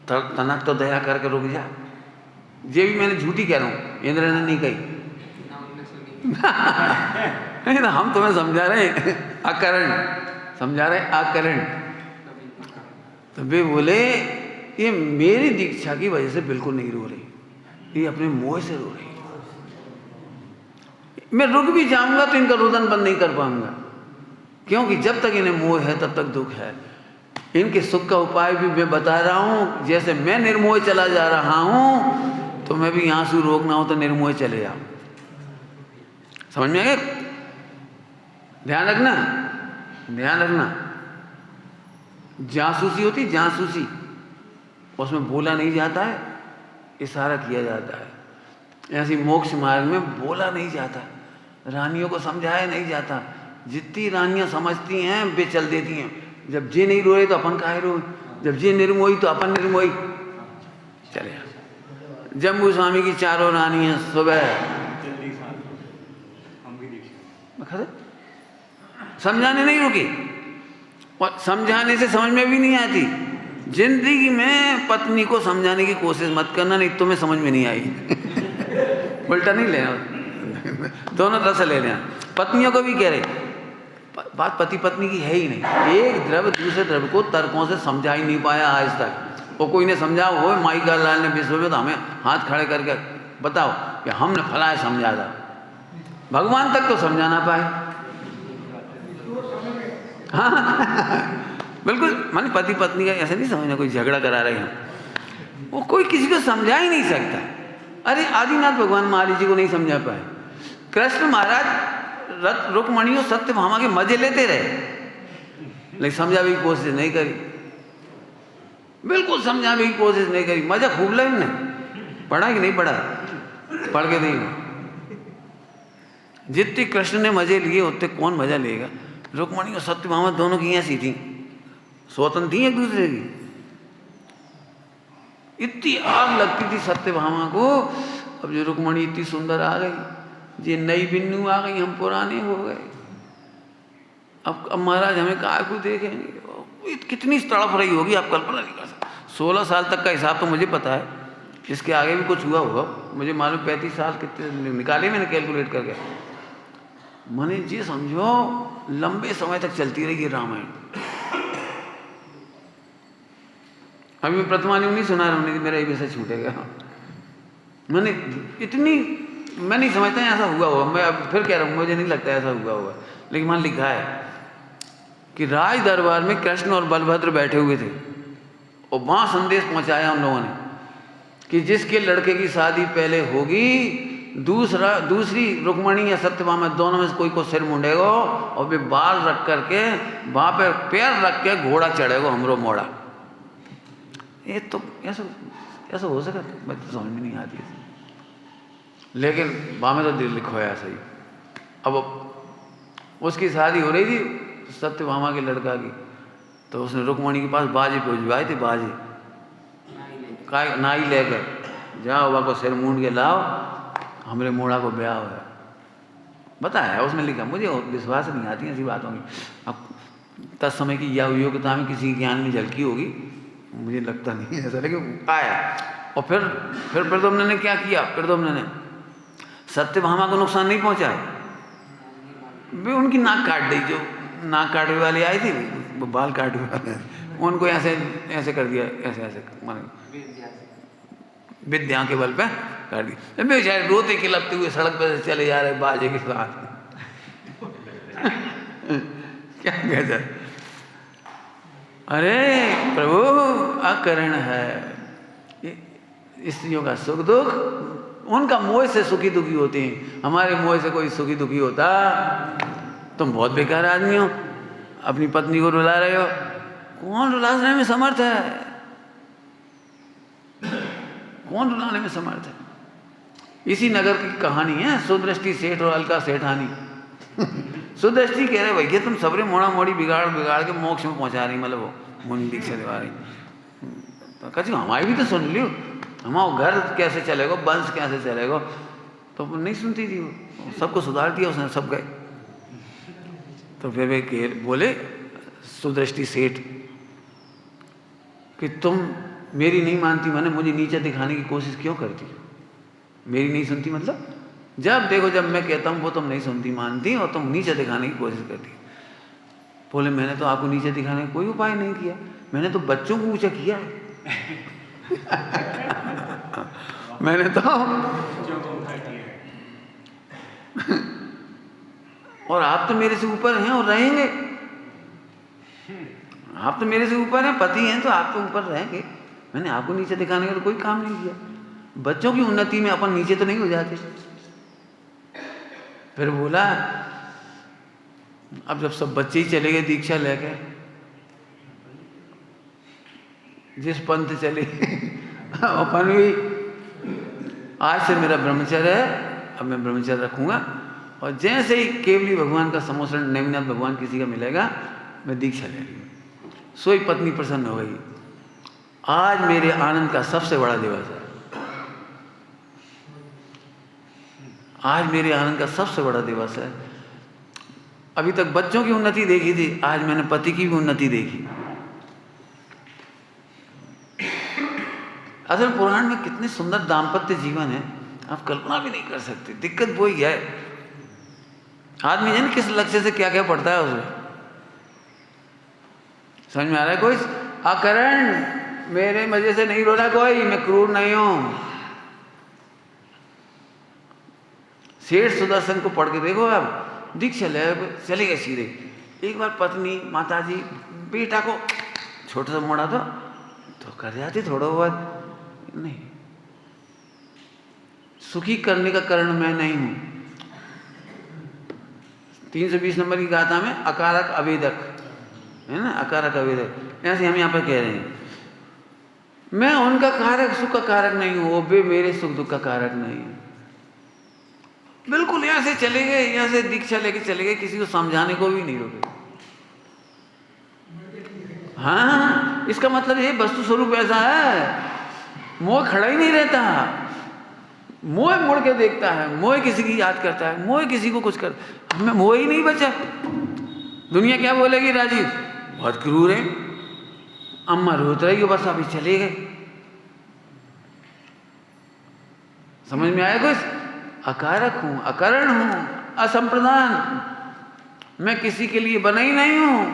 Speaker 1: तनक तो दया करके रुक जा। ये भी मैंने झूठी कह रहा हूँ, इंद्र ने नहीं कही नहीं ना, हम तुम्हें समझा रहे हैं अकरण, समझा रहे अकरण। तो वे बोले ये मेरी दीक्षा की वजह से बिल्कुल नहीं रो रही, ये अपने मोह से रो रही। मैं रुक भी जाऊंगा तो इनका रुदन बंद नहीं कर पाऊंगा, क्योंकि जब तक इन्हें मोह है तब तक दुख है। इनके सुख का उपाय भी मैं बता रहा हूं, जैसे मैं निर्मोह चला जा रहा हूं तो मैं भी आंसू रोकना हो तो निर्मोह चले जाओ। समझ में आ गया? ध्यान रखना, ध्यान रखना। जासूसी होती, जासूसी, उसमें बोला नहीं जाता है, इशारा किया जाता है। ऐसी मोक्ष मार्ग में बोला नहीं जाता, रानियों को समझाया नहीं जाता। जितनी रानियां समझती हैं वे चल देती हैं। जब जे नहीं रोए तो अपन काहे रोए, जब जे निर्मोही तो अपन निर्मोही चले। जम्बू स्वामी की चारों रानियां सुबह समझाने नहीं रुकी, और समझाने से समझ में भी नहीं आती। जिंदगी में पत्नी को समझाने की कोशिश मत करना, नहीं तुम्हें समझ में नहीं आई उल्टा नहीं लेना, दोनों तरह से ले लेना। पत्नियों को भी कह रहे, बात पति पत्नी की है ही नहीं। एक द्रव्य दूसरे द्रव्य को तर्कों से समझा ही नहीं पाया आज तक। वो कोई ने समझा हो, माई का लाल ने विश्व में तो हमें हाथ खड़े करके बताओ कि हमने फलाए समझा था। भगवान तक तो समझा ना पाए। हाँ बिल्कुल, माने पति पत्नी का ऐसे नहीं समझना कोई झगड़ा करा रहे हैं, वो कोई किसी को समझा ही नहीं सकता। अरे आदिनाथ भगवान महाराज जी को नहीं समझा पाए। कृष्ण महाराज रुक्मणी और सत्यभामा के मजे लेते रहे, लेकिन समझाने की कोशिश नहीं करी, बिल्कुल समझाने की कोशिश नहीं करी। मजा खूब लगे ने, पढ़ा कि नहीं पढ़ा, पढ़ के नहीं। जितने कृष्ण ने मजे लिए उतने कौन मजा लेगा। रुक्मणी और सत्यभामा दोनों की ऐसी थी, स्वतंत्र थी एक दूसरे की। इतनी आग लगती थी सत्यभामा को। अब जो रुक्मणी इतनी सुंदर आ गई, ये नई बिन्नू आ गई, हम पुराने हो गए। अब महाराज हमें काय को देखेंगे, कितनी तड़प रही होगी आप कल्पना नहीं कर सकते। 16 साल तक का हिसाब तो मुझे पता है, इसके आगे भी कुछ हुआ होगा मुझे मालूम। 35 साल कितने निकाले मैंने कैलकुलेट करके। मैंने जी समझो लंबे समय तक चलती रही ये रामायण। अभी मैं प्रतिमानियों नहीं सुना रहा हूँ, मेरा ये विषय छूटेगा। मैंने इतनी, मैं नहीं समझता ऐसा हुआ होगा, मैं अब फिर कह रहा हूँ मुझे नहीं लगता ऐसा हुआ होगा, लेकिन वहाँ लिखा है कि राज दरबार में कृष्ण और बलभद्र बैठे हुए थे और वहाँ संदेश पहुँचाया उन लोगों ने कि जिसके लड़के की शादी पहले होगी दूसरी रुक्मणी या सत्यभामा दोनों में से कोई को सिर मुंडेगा और वे बाल रख करके वहाँ पे पैर रख के घोड़ा चढ़ेगा हमरो मोड़ा। ये तो ऐसा हो सका, मैं तो समझ में नहीं आती है, लेकिन वहाँ में तो दिल लिखो है ऐसा ही। अब उसकी शादी हो रही थी सत्यभामा के लड़का की, तो उसने रुक्मणी के पास बाजी पहुँचवाई थी, बाजी नाई लेकर जाओ वहाँ को सिर मूंड के लाओ, हमरे मोड़ा को ब्याह है। बताया उसमें लिखा, मुझे विश्वास नहीं आती ऐसी बातों की। अब तत्समय की या योग्यता में किसी ज्ञान में झलकी होगी, मुझे लगता नहीं ऐसा, लेकिन आया। और फिर प्रद्युम्न ने क्या किया, प्रद्युम्न ने सत्यभामा को नुकसान नहीं पहुंचाया, वे उनकी नाक काट दी, जो नाक काटने वाली आई थी वो बाल काटने वाले उनको ऐसे कर दिया, ऐसे माने विद्या के बल पे कर दी। बेचारे रोते खिलपते हुए सड़क पर चले जा रहे बाजे के साथ क्या कह जाए। अरे प्रभु अकरण है, स्त्रियों का सुख दुख उनका मोह से सुखी दुखी होते हैं, हमारे मोह से कोई सुखी दुखी होता। तुम बहुत बेकार आदमी हो, अपनी पत्नी को रुला रहे हो, कौन रुलाने में समर्थ है, कौन रुलाने में समर्थ है। इसी नगर की कहानी है सुदृष्टि सेठ और अलका सेठानी। सुदृष्टि कह रहे भैया तुम सबरे मोड़ा मोड़ी बिगाड़ के मोक्ष में पहुंचा रही, मतलब वो मुनि दीक्षा दिवा रही। तो कभी हमारी भी तो सुन लियो, हमारा घर कैसे चलेगा, वंश कैसे चलेगा, तो नहीं सुनती थी वो, सबको सुधार दिया उसने, सब गए। तो फिर वे बोले सुदृष्टि सेठ कि तुम मेरी नहीं मानती, मैंने मुझे नीचे दिखाने की कोशिश क्यों करती, मेरी नहीं सुनती, मतलब जब देखो जब मैं कहता हूँ वो तुम नहीं सुनती मानती और तुम नीचे दिखाने की कोशिश करती। बोले मैंने तो आपको नीचे दिखाने का कोई उपाय नहीं किया, मैंने तो बच्चों को ऊंचा किया है। मैंने तो और आप तो मेरे से ऊपर हैं और रहेंगे, आप तो मेरे से ऊपर हैं, पति हैं तो आप तो ऊपर रहेंगे। मैंने आपको नीचे दिखाने का तो कोई काम नहीं किया, बच्चों की उन्नति में अपन नीचे तो नहीं हो जाते। फिर बोला अब जब सब बच्चे ही चले गए दीक्षा लेके, जिस पंथ चले अपन भी, आज से मेरा ब्रह्मचर्य है, अब मैं ब्रह्मचर्य रखूंगा, और जैसे ही केवली भगवान का समोसरण नेमिनाथ भगवान किसी का मिलेगा मैं दीक्षा ले लूँगा। सोई पत्नी प्रसन्न हो गई। आज मेरे आनंद का सबसे बड़ा दिवस है, आज मेरे आनंद का सबसे बड़ा दिवस है। अभी तक बच्चों की उन्नति देखी थी, आज मैंने पति की भी उन्नति देखी। असल पुराण में कितने सुंदर दाम्पत्य जीवन है, आप कल्पना भी नहीं कर सकते। दिक्कत वही है, आदमी जाने किस लक्ष्य से क्या क्या पढ़ता है उसे, समझ में आ रहा है कोई? अकरण मेरे मजे से नहीं रोना कोई, मैं क्रूर नहीं हूं। सेठ सुदर्शन को पढ़ के देखो, अब दीक्षा ले चले गए सीधे। एक बार पत्नी माताजी बेटा को छोटा सा मोड़ा तो कर जाती, थोड़ा बहुत नहीं। सुखी करने का कारण मैं नहीं हूं। 320 नंबर की गाथा में अकारक अवेदक है ना, अकारक अवेदक, ऐसे हम यहाँ पर कह रहे हैं मैं उनका कारक, सुख का कारक नहीं हूं, वे मेरे सुख दुख का कारक नहीं है। बिल्कुल यहाँ से चले गए, यहाँ से दीक्षा लेके चले गए, किसी को समझाने को भी नहीं रोके। हाँ, इसका मतलब ये वस्तु स्वरूप ऐसा है, मोह खड़ा ही नहीं रहता, मोह मुड़ के देखता है, मोह किसी की याद करता है, मोह किसी को कुछ कर, हमें मोह ही नहीं बचा। दुनिया क्या बोलेगी, राजीव बहुत क्रूर है, अम्मा रोत रही हो, बस अभी चले गए। समझ में आया कुछ? अकारक हूं, अकरण हूं, असंप्रदान, मैं किसी के लिए बना ही नहीं हूं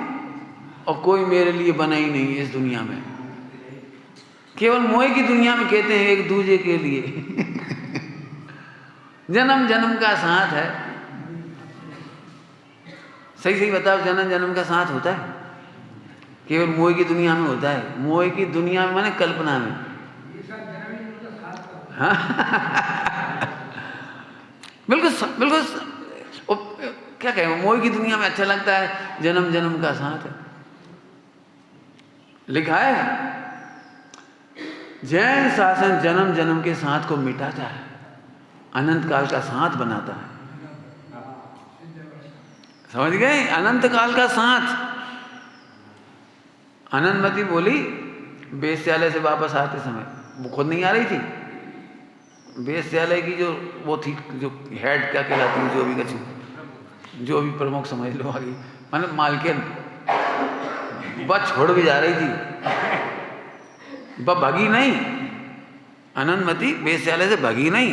Speaker 1: और कोई मेरे लिए बना ही नहीं इस दुनिया में। केवल मोह की दुनिया में कहते हैं एक दूसरे के लिए जन्म जन्म का साथ है। सही सही बताओ, जन्म जन्म का साथ होता है? केवल मोह की दुनिया में होता है। मोह की दुनिया में माने कल्पना में। हाँ बिल्कुल बिल्कुल। क्या कहें, मोह की दुनिया में अच्छा लगता है, जन्म जन्म का साथ है। लिखा है जैन शासन जन्म जन्म के साथ को मिटाता है, अनंत काल का साथ बनाता है। समझ गए? अनंत काल का साथ। अनंतमती बोली वेश्यालय से वापस आते समय, वो खुद नहीं आ रही थी, वेश्यालय की जो वो थी, जो हेड क्या कहलाती है, जो भी कछु, जो भी प्रमुख समझ लो आगे, मतलब मालकिन, वह छोड़ के जा रही थी, वह भगी नहीं। अनंतमती वेश्यालय से भगी नहीं,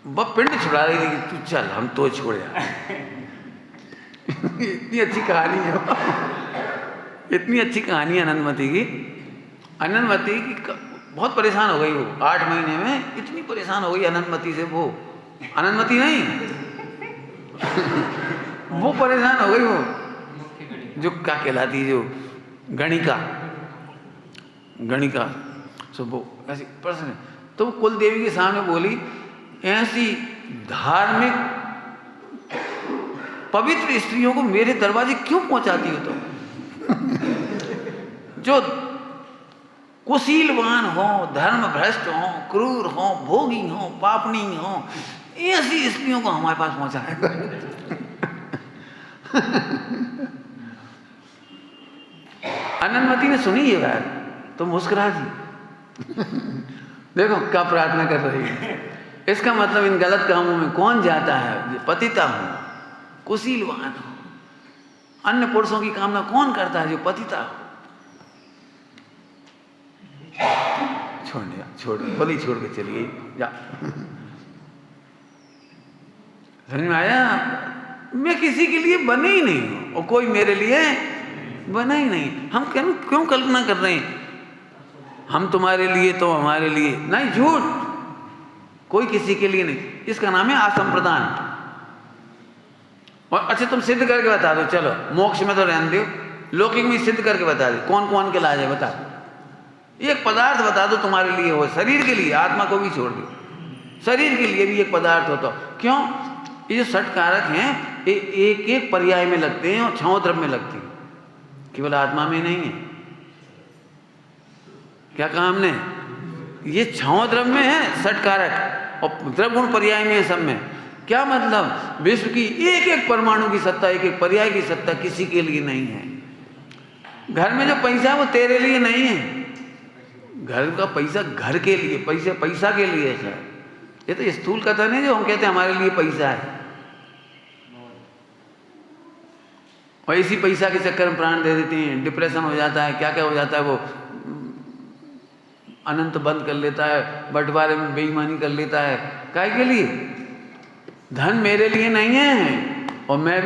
Speaker 1: वह पिंड छुड़ा रही थी कि तू चल, हम तो छोड़ जा। इतनी अच्छी कहानी है, इतनी अच्छी कहानी है अनंतमती की। अनंतमती की बहुत परेशान हो गई वो, 8 महीने में इतनी परेशान हो गई अनंतमती से। वो अनंतमती नहीं वो परेशान हो गई, वो जो क्या कहलाती, जो गणिका, गणिका सो वो ऐसी प्रश्न। तो वो कुल देवी के सामने बोली, ऐसी धार्मिक पवित्र स्त्रियों को मेरे दरवाजे क्यों पहुंचाती हो तुम? जो कुशीलवान हो, धर्म भ्रष्ट हो, क्रूर हो, भोगी हो, पापनी हो, ऐसी स्त्रियों को हमारे पास पहुंचाए। अनंतमती ने सुनी ये बात तो मुस्कुरा दी। देखो क्या प्रार्थना कर रही है। इसका मतलब इन गलत कामों में कौन जाता है? पतिता हो, कुशीलवान हो। अन्य पुरुषों की कामना कौन करता है? जो पतिता हो। छोड़ बोली, छोड़ के चलिए जा। समझ में आया? मैं किसी के लिए बने ही नहीं हूं और कोई मेरे लिए बना ही नहीं। हम क्यों कल्पना कर रहे हैं हम तुम्हारे लिए तो हमारे लिए नहीं? झूठ, कोई किसी के लिए नहीं। इसका नाम है असंप्रदान। और अच्छा तुम सिद्ध करके बता दो, चलो मोक्ष में तो रहने दो, लौकिक में सिद्ध करके बता दो, कौन कौन के लाज है बता। एक पदार्थ बता दो तुम्हारे लिए हो, शरीर के लिए, आत्मा को भी छोड़ दो, शरीर के लिए भी एक पदार्थ होता। क्यों? ये जो षट कारक हैं ये एक एक पर्याय में लगते हैं और 6 द्रव्य में लगते हैं, केवल आत्मा में नहीं है। क्या कहा हमने? ये 6 द्रव्य में है षट कारक और द्रव्य पर्याय में है सब में। क्या मतलब? विश्व की एक एक परमाणु की सत्ता, एक एक पर्याय की सत्ता किसी के लिए नहीं है। घर में जो पैसा है वो तेरे लिए नहीं है, घर का पैसा घर के लिए, पैसा के लिए है। ये तो स्थूल कथन है जो हम कहते हैं हमारे लिए पैसा है, और इसी पैसा के चक्कर में प्राण दे देते हैं, डिप्रेशन हो जाता है, क्या क्या हो जाता है, वो अनंत बंद कर लेता है, बंटवारे में बेईमानी कर लेता है। काय के लिए? धन मेरे लिए नहीं है और मैं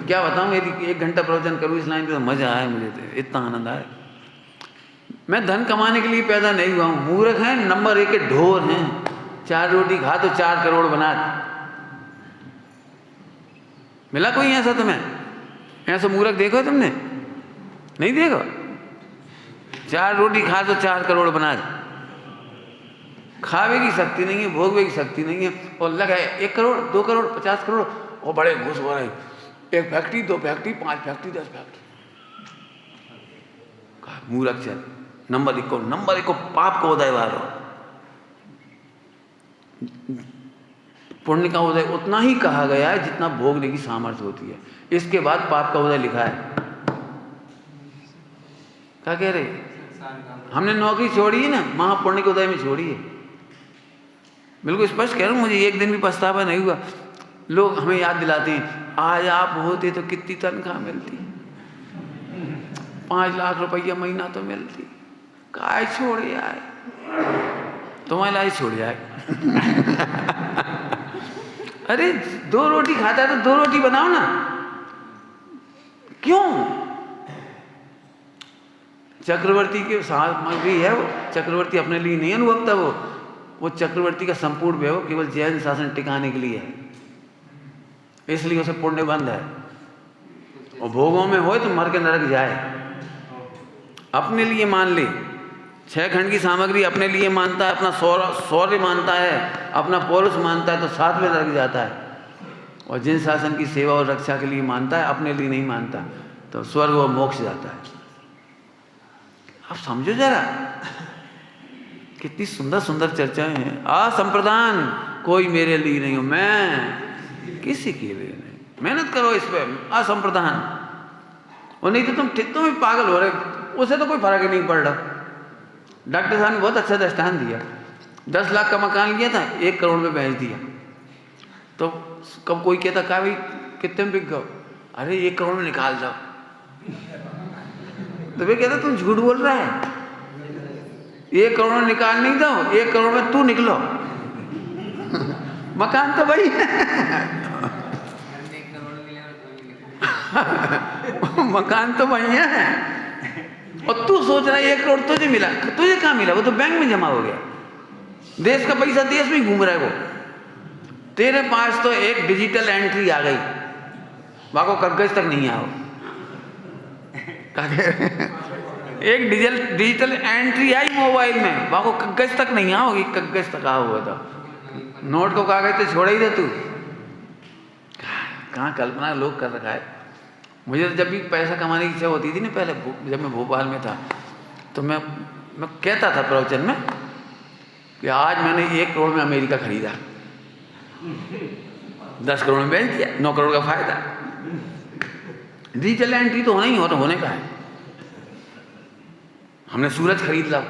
Speaker 1: क्या बताऊं, यदि 1 घंटा प्रवचन करूं इस लाइन पे तो मजा आया मुझे, तो इतना आनंद आया। मैं धन कमाने के लिए पैदा नहीं हुआ हूं। मूर्ख हैं, नंबर 1 के ढोर हैं। 4 रोटी खा तो 4 करोड़ बना। मिला कोई ऐसा तुम्हें? ऐसा मूर्ख देखो तुमने? नहीं देखो? 4 रोटी खा तो 4 करोड़ बना। खावे की शक्ति नहीं है, भोगवे की शक्ति नहीं है, और लगा 1 करोड़ 2 करोड़ 50 करोड़ और बड़े घुस हो रहे, 1 फैक्ट्री 2 फैक्ट्री 5 फैक्ट्री 10 फैक्ट्री। मूर्ख चल। नंबर 1 को पाप का उदय वालो। पुण्य का उदय उतना ही कहा गया है जितना भोगने की सामर्थ्य होती है, इसके बाद पाप का उदय लिखा है। क्या कह रहे? हमने नौकरी छोड़ी है ना, महापुण्य के उदय में छोड़ी है। बिल्कुल स्पष्ट कह रहा हूं, मुझे एक दिन भी पछतावा नहीं हुआ। लोग हमें याद दिलाते हैं, आज आप होते तो कितनी तनख्वाह मिलती, 5 लाख रुपया महीना तो मिलती। काय छोड़ आए, तुम्हारे लाए छोड़ जाए। अरे 2 रोटी खाता है तो 2 रोटी बनाओ ना, क्यों? चक्रवर्ती के सामग्री है वो, चक्रवर्ती अपने लिए नहीं अनुभवता, वो चक्रवर्ती का संपूर्ण वैभव केवल जैन शासन टिकाने के लिए है, इसलिए उसे पुण्य बंद है। और भोगों में हो तो मर के नरक जाए। अपने लिए मान ले, 6 खंड की सामग्री अपने लिए मानता है, अपना शौर्य मानता है, अपना पौरुष मानता है तो 7वें नरक जाता है। और जिन शासन की सेवा और रक्षा के लिए मानता है, अपने लिए नहीं मानता, तो स्वर्ग और मोक्ष जाता है। आप समझो जरा, कितनी सुंदर सुंदर चर्चाएं हैं। असंप्रदान कोई मेरे लिए नहीं हो, मैं किसी के लिए नहीं। मेहनत करो इस पे, असंप्रदान। और नहीं तो तुम भी पागल हो रहे, उसे तो कोई फर्क ही नहीं पड़ रहा। डॉक्टर साहब ने बहुत अच्छा दृष्टांत दिया। 10 लाख का मकान लिया था, 1 करोड़ में बेच दिया। तो कब कोई कहता क्या भाई कितने में बिक गए? अरे 1 करोड़ में निकाल जाओ। तो वे कहता तुम झूठ बोल रहा है, 1 करोड़ में निकाल नहीं दो, 1 करोड़ में तू निकलो। मकान तो वही है। मकान तो वही है। और तू सोच रहा है 1 करोड़ तुझे मिला, तुझे कहाँ मिला? वो तो बैंक में जमा हो गया। देश का पैसा देश में घूम रहा है। वो तेरे पास तो एक डिजिटल एंट्री आ गई, वाको कागज तक नहीं आओ। एक डिजिटल एंट्री आई मोबाइल में, वाको कागज तक नहीं आओगी। कागज तक आओ तो नोट को कागज तो छोड़ ही दे तू। कहाँ कल्पना लोग कर रखा है। मुझे तो जब भी पैसा कमाने की इच्छा होती थी ना, पहले जब मैं भोपाल में था, तो मैं कहता था प्रवचन में कि आज मैंने 1 करोड़ में अमेरिका खरीदा, 10 करोड़ में बेच दिया, 9 करोड़ का फायदा। डिजिटल एंट्री तो होना ही होने का है। हमने सूरज खरीद ला,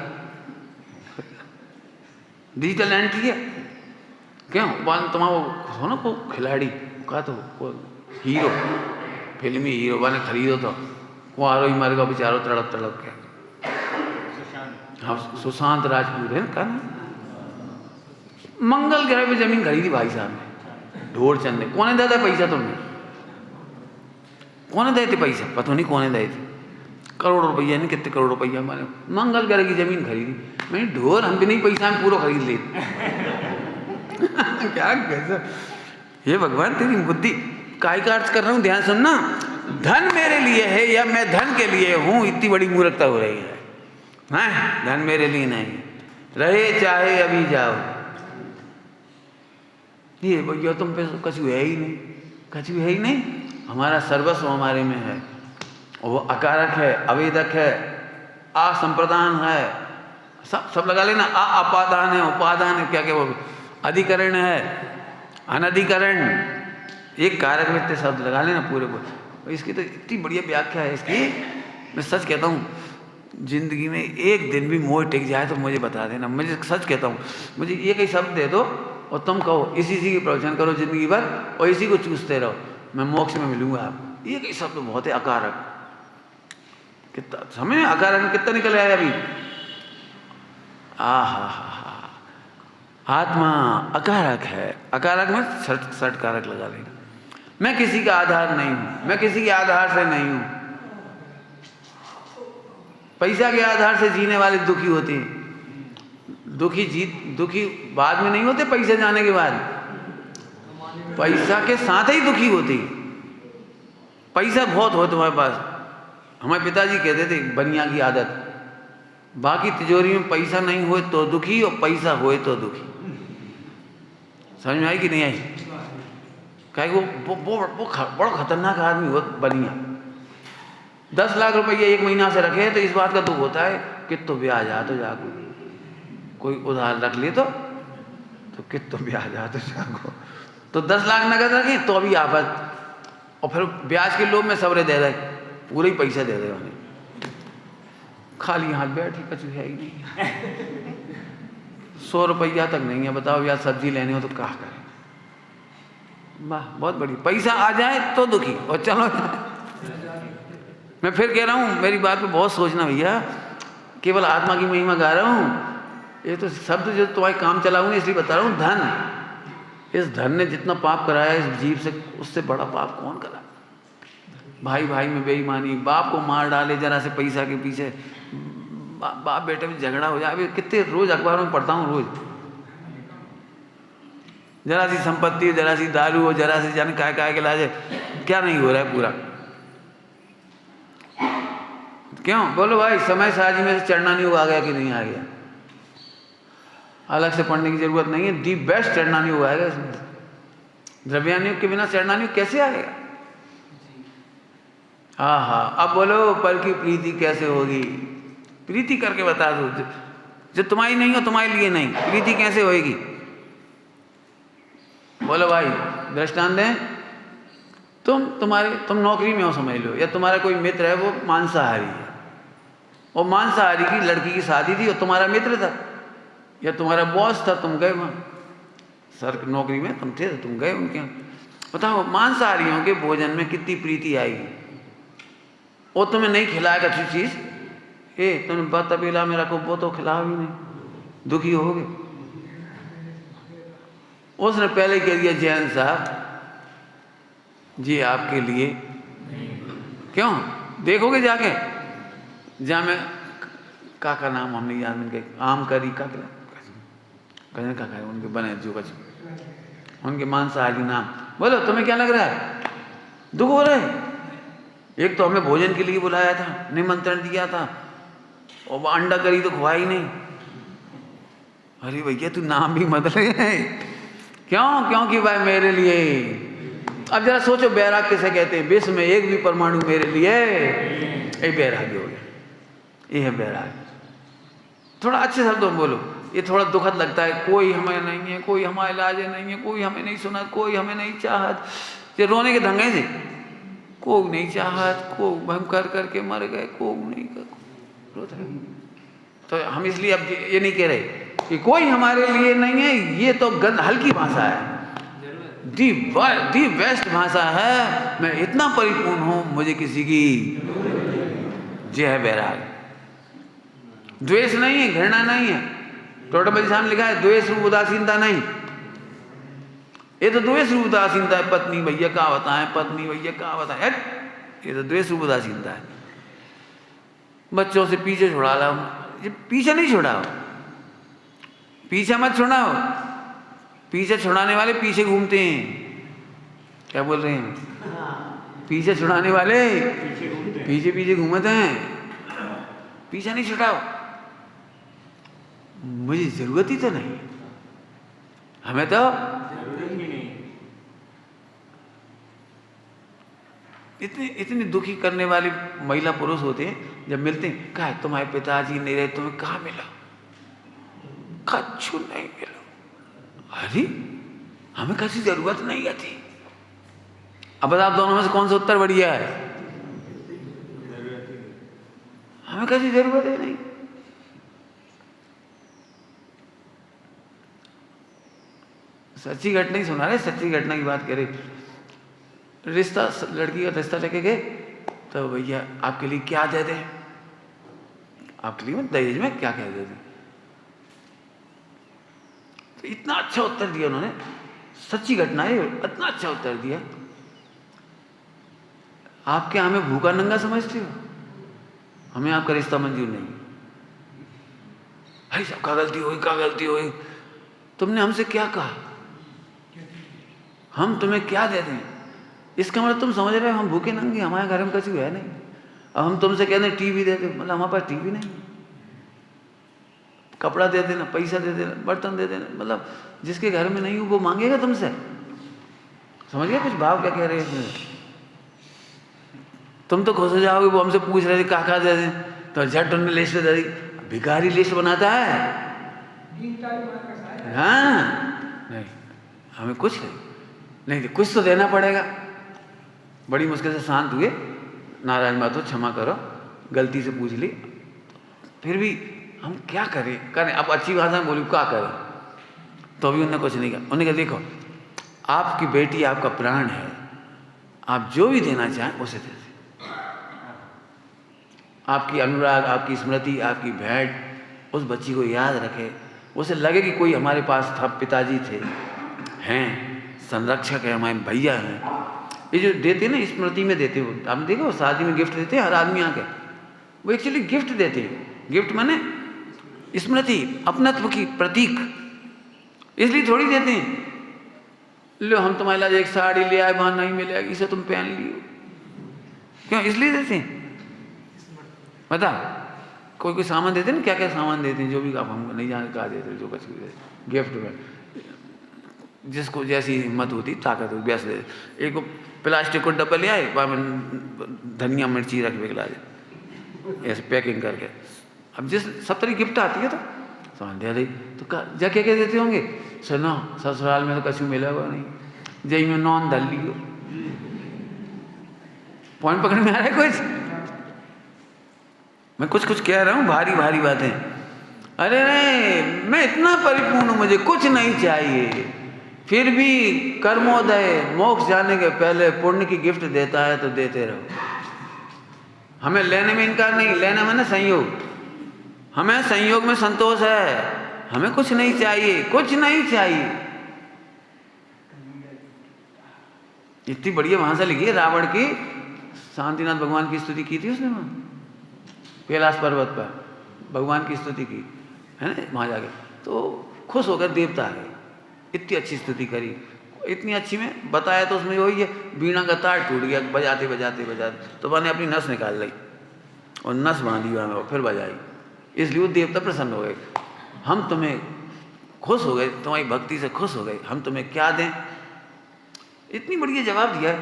Speaker 1: डिजिटल एंट्री है। क्यों? तुम्हारा हो ना को खिलाड़ी का, तो हीरो, फिल्मी हीरो बने खरीदो तो वो आरो ही मर गया बेचारो तड़प तड़प के। हाँ, सुशांत राजपूत है ना, मंगल ग्रह पे जमीन खरीदी भाई साहब ने, ढोर चंद ने। कौन दे पैसा तुमने? कौन दे थे पैसा? पता नहीं कौन दे थे। करोड़ रुपया नहीं, कितने करोड़ रुपया मैंने मंगल ग्रह की जमीन खरीदी। मैंने ढोर हम भी नहीं पैसा में पूरा खरीद ले। क्या कैसा? ये भगवान तेरी बुद्धि काय का अर्थ कर रहा हूं, ध्यान सुनना। धन मेरे लिए है या मैं धन के लिए हूं, इतनी बड़ी मूर्खता हो रही है। हाँ, धन मेरे लिए नहीं, रहे चाहे अभी जाओ। ये भैया तुम पे कछु है ही नहीं, कछु है ही नहीं। हमारा सर्वस्व हमारे में है, और वो अकारक है, अवेदक है, असंप्रदान है, सब लगा लेना। अपादान है, उपादान है, क्या क्या वो अधिकरण है, अनधिकरण, एक कारक में इतने शब्द लगा लेना पूरे को। इसकी तो इतनी बढ़िया व्याख्या है इसकी। मैं सच कहता हूँ, जिंदगी में एक दिन भी मोह टिक जाए तो मुझे बता देना। मुझे सच कहता हूँ, मुझे एक ही शब्द दे दो और तुम कहो इसी की प्रवचन करो जिंदगी भर और इसी को चूसते रहो, मैं मोक्ष में मिलूंगा आप। एक ही शब्द बहुत है, अकारक। कितना समय अकारक में कितना निकल आया अभी। आत्मा अकारक है, अकारक में सट कारक लगा लेना। मैं किसी का आधार नहीं हूं, मैं किसी के आधार से नहीं हूं। पैसा के आधार से जीने वाले दुखी होते हैं। दुखी बाद में नहीं होते, पैसे जाने के बाद पैसा के साथ ही दुखी होती। पैसा बहुत हो तुम्हारे पास। हमारे पिताजी कहते थे बनिया की आदत, बाकी तिजोरी में पैसा नहीं होए तो दुखी और पैसा होए तो दुखी। समझ में आई कि नहीं आई? क्या वो बड़ा खतरनाक आदमी हो बनिया। 10 लाख रुपये 1 महीना से रखे तो इस बात का दुख होता है कि तो ब्याज आ तो जागो, कोई उधार रख ले तो कित तो ब्याज आ तो जागो। तो 10 लाख नगद रखे तो अभी आफत, और फिर ब्याज के लोभ में सबरे दे दे, पूरे ही पैसा दे दे उन्हें। खाली हाथ बैठ ही कछु है ही नहीं। 100 रुपया तक नहीं है, बताओ यार सब्जी लेने हो तो क्या करें। वाह, बहुत बड़ी। पैसा आ जाए तो दुखी और चलो। मैं फिर कह रहा हूँ, मेरी बात पे बहुत सोचना भैया, केवल आत्मा की महिमा गा रहा हूँ। ये तो शब्द जो तुम्हारे काम चलाऊंगे इसलिए बता रहा हूँ। धन, इस धन ने जितना पाप कराया इस जीव से, उससे बड़ा पाप कौन करा। भाई भाई में बेईमानी, बाप को मार डाले जरा से पैसा के पीछे, बाप बेटे में झगड़ा हो जाए। कितने रोज अखबारों में पढ़ता हूँ, रोज जरा सी संपत्ति हो, जरा सी दारू हो, जरा सी जाने काय के लाजे, क्या नहीं हो रहा है पूरा? क्यों? बोलो भाई, समय साजी में से चढ़ना नहीं आ गया कि नहीं आ गया? अलग से पढ़ने की जरूरत नहीं है, दी बेस्ट चढ़ना नहीं हुआ है इसमें। द्रव्यानुयोग के बिना चढ़ना नहीं कैसे आएगा? हाँ, अब बोलो पर की प्रीति कैसे होगी? प्रीति करके बता दो, जो तुम्हारी नहीं हो तुम्हारे लिए नहीं, प्रीति कैसे होएगी? बोलो भाई, दृष्टांत दें। तुम नौकरी में हो समझ लो, या तुम्हारा कोई मित्र है वो मांसाहारी है, और मांसाहारी की लड़की की शादी थी और तुम्हारा मित्र था या तुम्हारा बॉस था, तुम गए वहाँ सर नौकरी में तुम थे, तुम गए उनके यहाँ। बताओ मांसाहारियों के भोजन में कितनी प्रीति आएगी? वो तुम्हें नहीं खिलाएगा अच्छी चीज़, तुमने बात तबीला में रखो, वो तो खिला भी नहीं, दुखी होगे। उसने पहले कह दिया जैन साहब जी आपके लिए, क्यों देखोगे जाके, जहाँ में का नाम हमने याद नहीं किया, आम करी का गजन का उनके बने जो कुछ उनके मांसाहारी नाम। बोलो तुम्हें क्या लग रहा है? दुख हो रहा है? एक तो हमें भोजन के लिए बुलाया था, निमंत्रण दिया था, और वो अंडा करी तो खुआ ही नहीं। अरे भैया तू नाम भी मत ले। क्यों? क्योंकि भाई मेरे लिए, अब जरा सोचो बैराग किसे कहते हैं? विश्व में एक भी परमाणु मेरे लिए, एक बैरागी हो गया, ये है बैराग। थोड़ा अच्छे शब्दों में बोलो, ये थोड़ा दुखद लगता है, कोई हमें नहीं है, कोई हमारे लाजे नहीं है, कोई हमें नहीं सुना, कोई हमें नहीं चाहत, ये रोने के धंगे से, कोई नहीं चाहत, को हम कर करके मर गए, को नहीं कर रोता है। तो हम इसलिए अब ये नहीं कह रहे कि कोई हमारे लिए नहीं है, ये तो हल्की भाषा है, दी बेस्ट भाषा है। मैं इतना परिपूर्ण हूं, मुझे किसी की जय है बैराग। द्वेष नहीं है, घृणा नहीं है। टोटल सामने लिखा है द्वेष रूप उदासीनता नहीं, ये तो द्वेष रूप उदासीनता है। पत्नी भैया क्या बताएं, पत्नी भैया क्या बताएं, ये तो द्वेष रूप उदासीनता है। बच्चों से पीछे छुड़ा ला, ये पीछे नहीं छुड़ाओ, पीछे मत छुड़ाओ। पीछे छुड़ाने वाले पीछे घूमते हैं, क्या बोल रहे हैं? पीछे छुड़ाने वाले पीछे पीछे घूमते हैं, पीछे नहीं छुड़ाओ। मुझे जरूरत ही तो नहीं, हमें तो इतनी दुखी करने वाली महिला पुरुष होते हैं, जब मिलते हैं कहा तुम्हारे पिताजी नहीं रहे, तुम्हें कहाँ मिला? कछु नहीं मिला। अरे हमें किसी जरूरत नहीं है थी। अब बताओ दोनों में से कौन सा उत्तर बढ़िया है? हमें किसी जरूरत है नहीं। सच्ची घटना ही सुना रहे, सच्ची घटना की बात करें। रिश्ता, लड़की का रिश्ता लेके गए तो भैया आपके लिए क्या दे दें, आपके लिए दहेज में क्या क्या दे दें? तो इतना अच्छा उत्तर दिया उन्होंने, सच्ची घटना है, इतना अच्छा उत्तर दिया। आप क्या हमें भूखा नंगा समझते हो? हमें आपका रिश्ता मंजूर नहीं। भाई सबका गलती हुई, क्या गलती हुई? तुमने हमसे क्या कहा? हम तुम्हें क्या दे दें? इसका मतलब तुम समझ रहे हो हम भूखे नंगे, हमारे घर में कुछ है नहीं। अब हम तुमसे कहते हैं टीवी दे दो, मतलब हमारे पास टीवी नहीं, कपड़ा दे देना, पैसा दे देना, बर्तन दे देना, मतलब जिसके घर में नहीं हो वो मांगेगा तुमसे। समझ गए कुछ भाव क्या कह रहे हैं इसमें? तुम तो खुश हो जाओगे, वो हमसे पूछ रहे थे काका दे दें, तो झट उन्होंने लिस्ट दे दी। भिखारी लिस्ट बनाता है? हाँ नहीं, हमें कुछ नहीं, कुछ तो देना पड़ेगा। बड़ी मुश्किल से शांत हुए, नारायण बात हो, क्षमा करो, गलती से पूछ ली, फिर भी हम क्या करें? अब अच्छी भाषा में बोलूँ क्या करें? तो भी उन्होंने कुछ नहीं कहा। उन्होंने कहा देखो आपकी बेटी आपका प्राण है, आप जो भी देना चाहें उसे दे दें। आपकी अनुराग, आपकी स्मृति, आपकी भेंट उस बच्ची को याद रखे, उसे लगे कि कोई हमारे पास था, पिताजी थे, हैं, संरक्षक है, हमारे भैया हैं। ये जो देते ना स्मृति में देते हो, आप देखो शादी में गिफ्ट देते हैं हर आदमी आके, वो एक्चुअली गिफ्ट देते हैं। गिफ्ट माने स्मृति, अपनत्व की प्रतीक, इसलिए थोड़ी देते हैं लो हम तुम्हारे लिए एक साड़ी ले आए, वहाँ नहीं मिलेगी, इसे तुम पहन लियो। क्यों? इसलिए देते हैं। बता, कोई कोई सामान देते हैं ना, क्या क्या सामान देते हैं, जो भी आप हमको नहीं जाने कहा देते, जो कुछ गिफ्ट में जिसको जैसी हिम्मत होती, ताकत होती, वैसे दे। एक प्लास्टिक को डब्बा ले आए, वहाँ में धनिया मिर्ची रख के खिला दे, ऐसे पैकिंग करके। अब जिस सब तरह गिफ्ट आती है तो सामान दे दी, तो क्या क्या क्या देते होंगे? सुनो, ससुराल में तो कछु मिला हुआ नहीं, जई में नॉन धल लियो। पॉइंट पकड़ में आ रहा है कुछ? मैं कुछ कुछ कह रहा हूँ, भारी भारी बातें। अरे नहीं, मैं इतना परिपूर्ण हूँ, मुझे कुछ नहीं चाहिए, फिर भी कर्मोदय मोक्ष जाने के पहले पुण्य की गिफ्ट देता है तो देते रहो। हमें लेने में इनकार नहीं, लेना मैंने संयोग, हमें संयोग में संतोष है, हमें कुछ नहीं चाहिए, कुछ नहीं चाहिए। इतनी बढ़िया भाषा लिखी है रावण की, शांतिनाथ भगवान की स्तुति की थी उसने वहाँ कैलाश पर्वत पर, भगवान की स्तुति की है ना वहाँ जाके, तो खुश होकर देवता आ गए, इतनी अच्छी स्तुति करी, इतनी अच्छी में बताया तो उसमें वही है, बीणा का तार टूट गया बजाते बजाते बजाते, तो मैंने अपनी नस निकाल ली और नस बांधी वहाँ में, फिर बजाई, इसलिए वो देवता प्रसन्न हो गए। हम तुम्हें खुश हो गए, तुम्हारी भक्ति से खुश हो गए, हम तुम्हें क्या दें? इतनी बढ़िया जवाब दिया,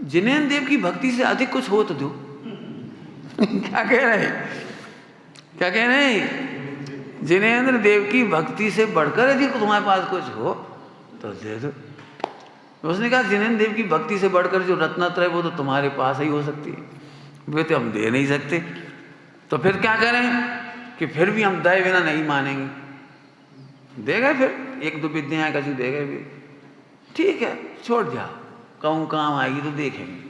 Speaker 1: जिनेन्द्र देव की भक्ति से अधिक कुछ हो तो दो। क्या कह रहे हैं? क्या कह रहे हैं? जिनेन्द्र देव की भक्ति से बढ़कर यदि तुम्हारे पास कुछ हो तो दे दो। उसने कहा जिनेन्द्र देव की भक्ति से बढ़कर जो रत्नत्रय वो तो तुम्हारे पास ही हो सकती है, वे तो हम दे नहीं सकते, तो फिर क्या करें कि फिर भी हम दए बिना नहीं मानेंगे। दे गए, फिर एक दो विद्याएं कछु दे गए भी, ठीक है छोड़ जाओ, कहूँ काम आएगी तो देखेंगे।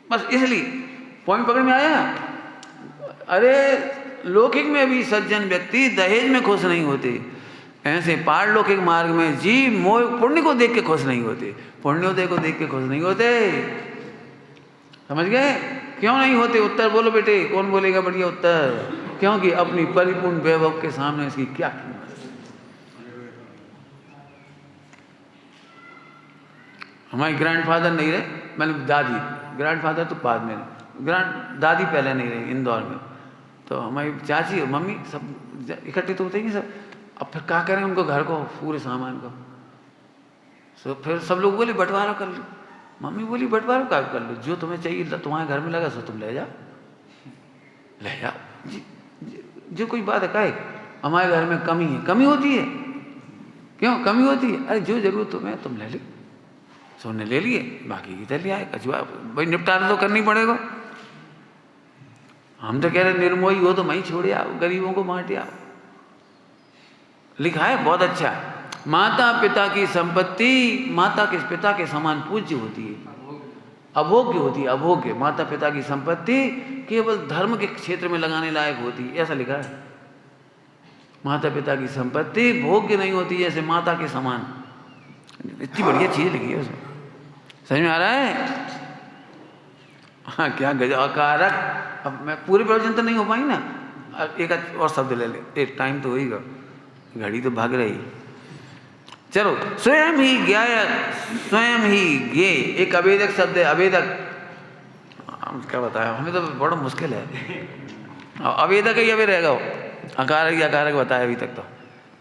Speaker 1: बस इसलिए पॉइंट पकड़ में आया। अरे लौकिक में भी सज्जन व्यक्ति दहेज में खुश नहीं होते, ऐसे पारलौकिक मार्ग में जीव मोह पुण्य को देख के खुश नहीं होते, पुण्योदय को देख के खुश नहीं होते। समझ गए? क्यों नहीं होते? उत्तर बोलो बेटे, कौन बोलेगा बढ़िया उत्तर? क्योंकि अपनी परिपूर्ण वैभव के सामने इसकी क्या कीमत। हमारे ग्रैंडफादर नहीं रहे, मतलब दादी, ग्रैंडफादर तो बाद में, दादी पहले नहीं रही इंदौर में, तो हमारी चाची और मम्मी सब इकट्ठे तो होते ही सब। अब फिर क्या करें उनको, घर को पूरे सामान को, तो फिर सब लोग बोले बंटवारा कर लो। मम्मी बोली बंटवारा क्या कर लो, जो तुम्हें चाहिए तुम्हारे घर में लगा सो तुम ले जाओ, ले जाओ जो कोई बात है। काहे हमारे घर में कमी है, कमी होती है, क्यों कमी होती है? अरे जो जरूरत तुम्हें तुम ले लो, सोने ले लिए, बाकी इधर ले आए, कछुआ भाई निपटारा तो करनी पड़ेगा। हम तो कह रहे निर्मोही हो तो वहीं छोड़े आओ, गरीबों को बांटे आओ। लिखा है बहुत अच्छा, माता पिता की संपत्ति माता के पिता के समान पूज्य होती है, अभोग्य होती है, अभोग्य। माता पिता की संपत्ति केवल धर्म के क्षेत्र में लगाने लायक होती है, ऐसा लिखा है। माता पिता की संपत्ति भोग्य नहीं होती, जैसे माता के समान। इतनी बढ़िया चीज लिखी है उसमें, समझ में आ रहा है? हाँ क्या गजब अकारक। अब मैं पूरे प्रवचन तो नहीं हो पाई ना, एक और शब्द ले ले, एक टाइम तो होगा, घड़ी तो भाग रही। चलो, स्वयं ही ज्ञाय, स्वयं ही ज्ञे, एक अवेदक शब्द है, अवेदक। क्या बताया, हमें तो बड़ा मुश्किल है। अवेदक ही अवे रहेगा, अकारक या कारक बताया अभी तक तो,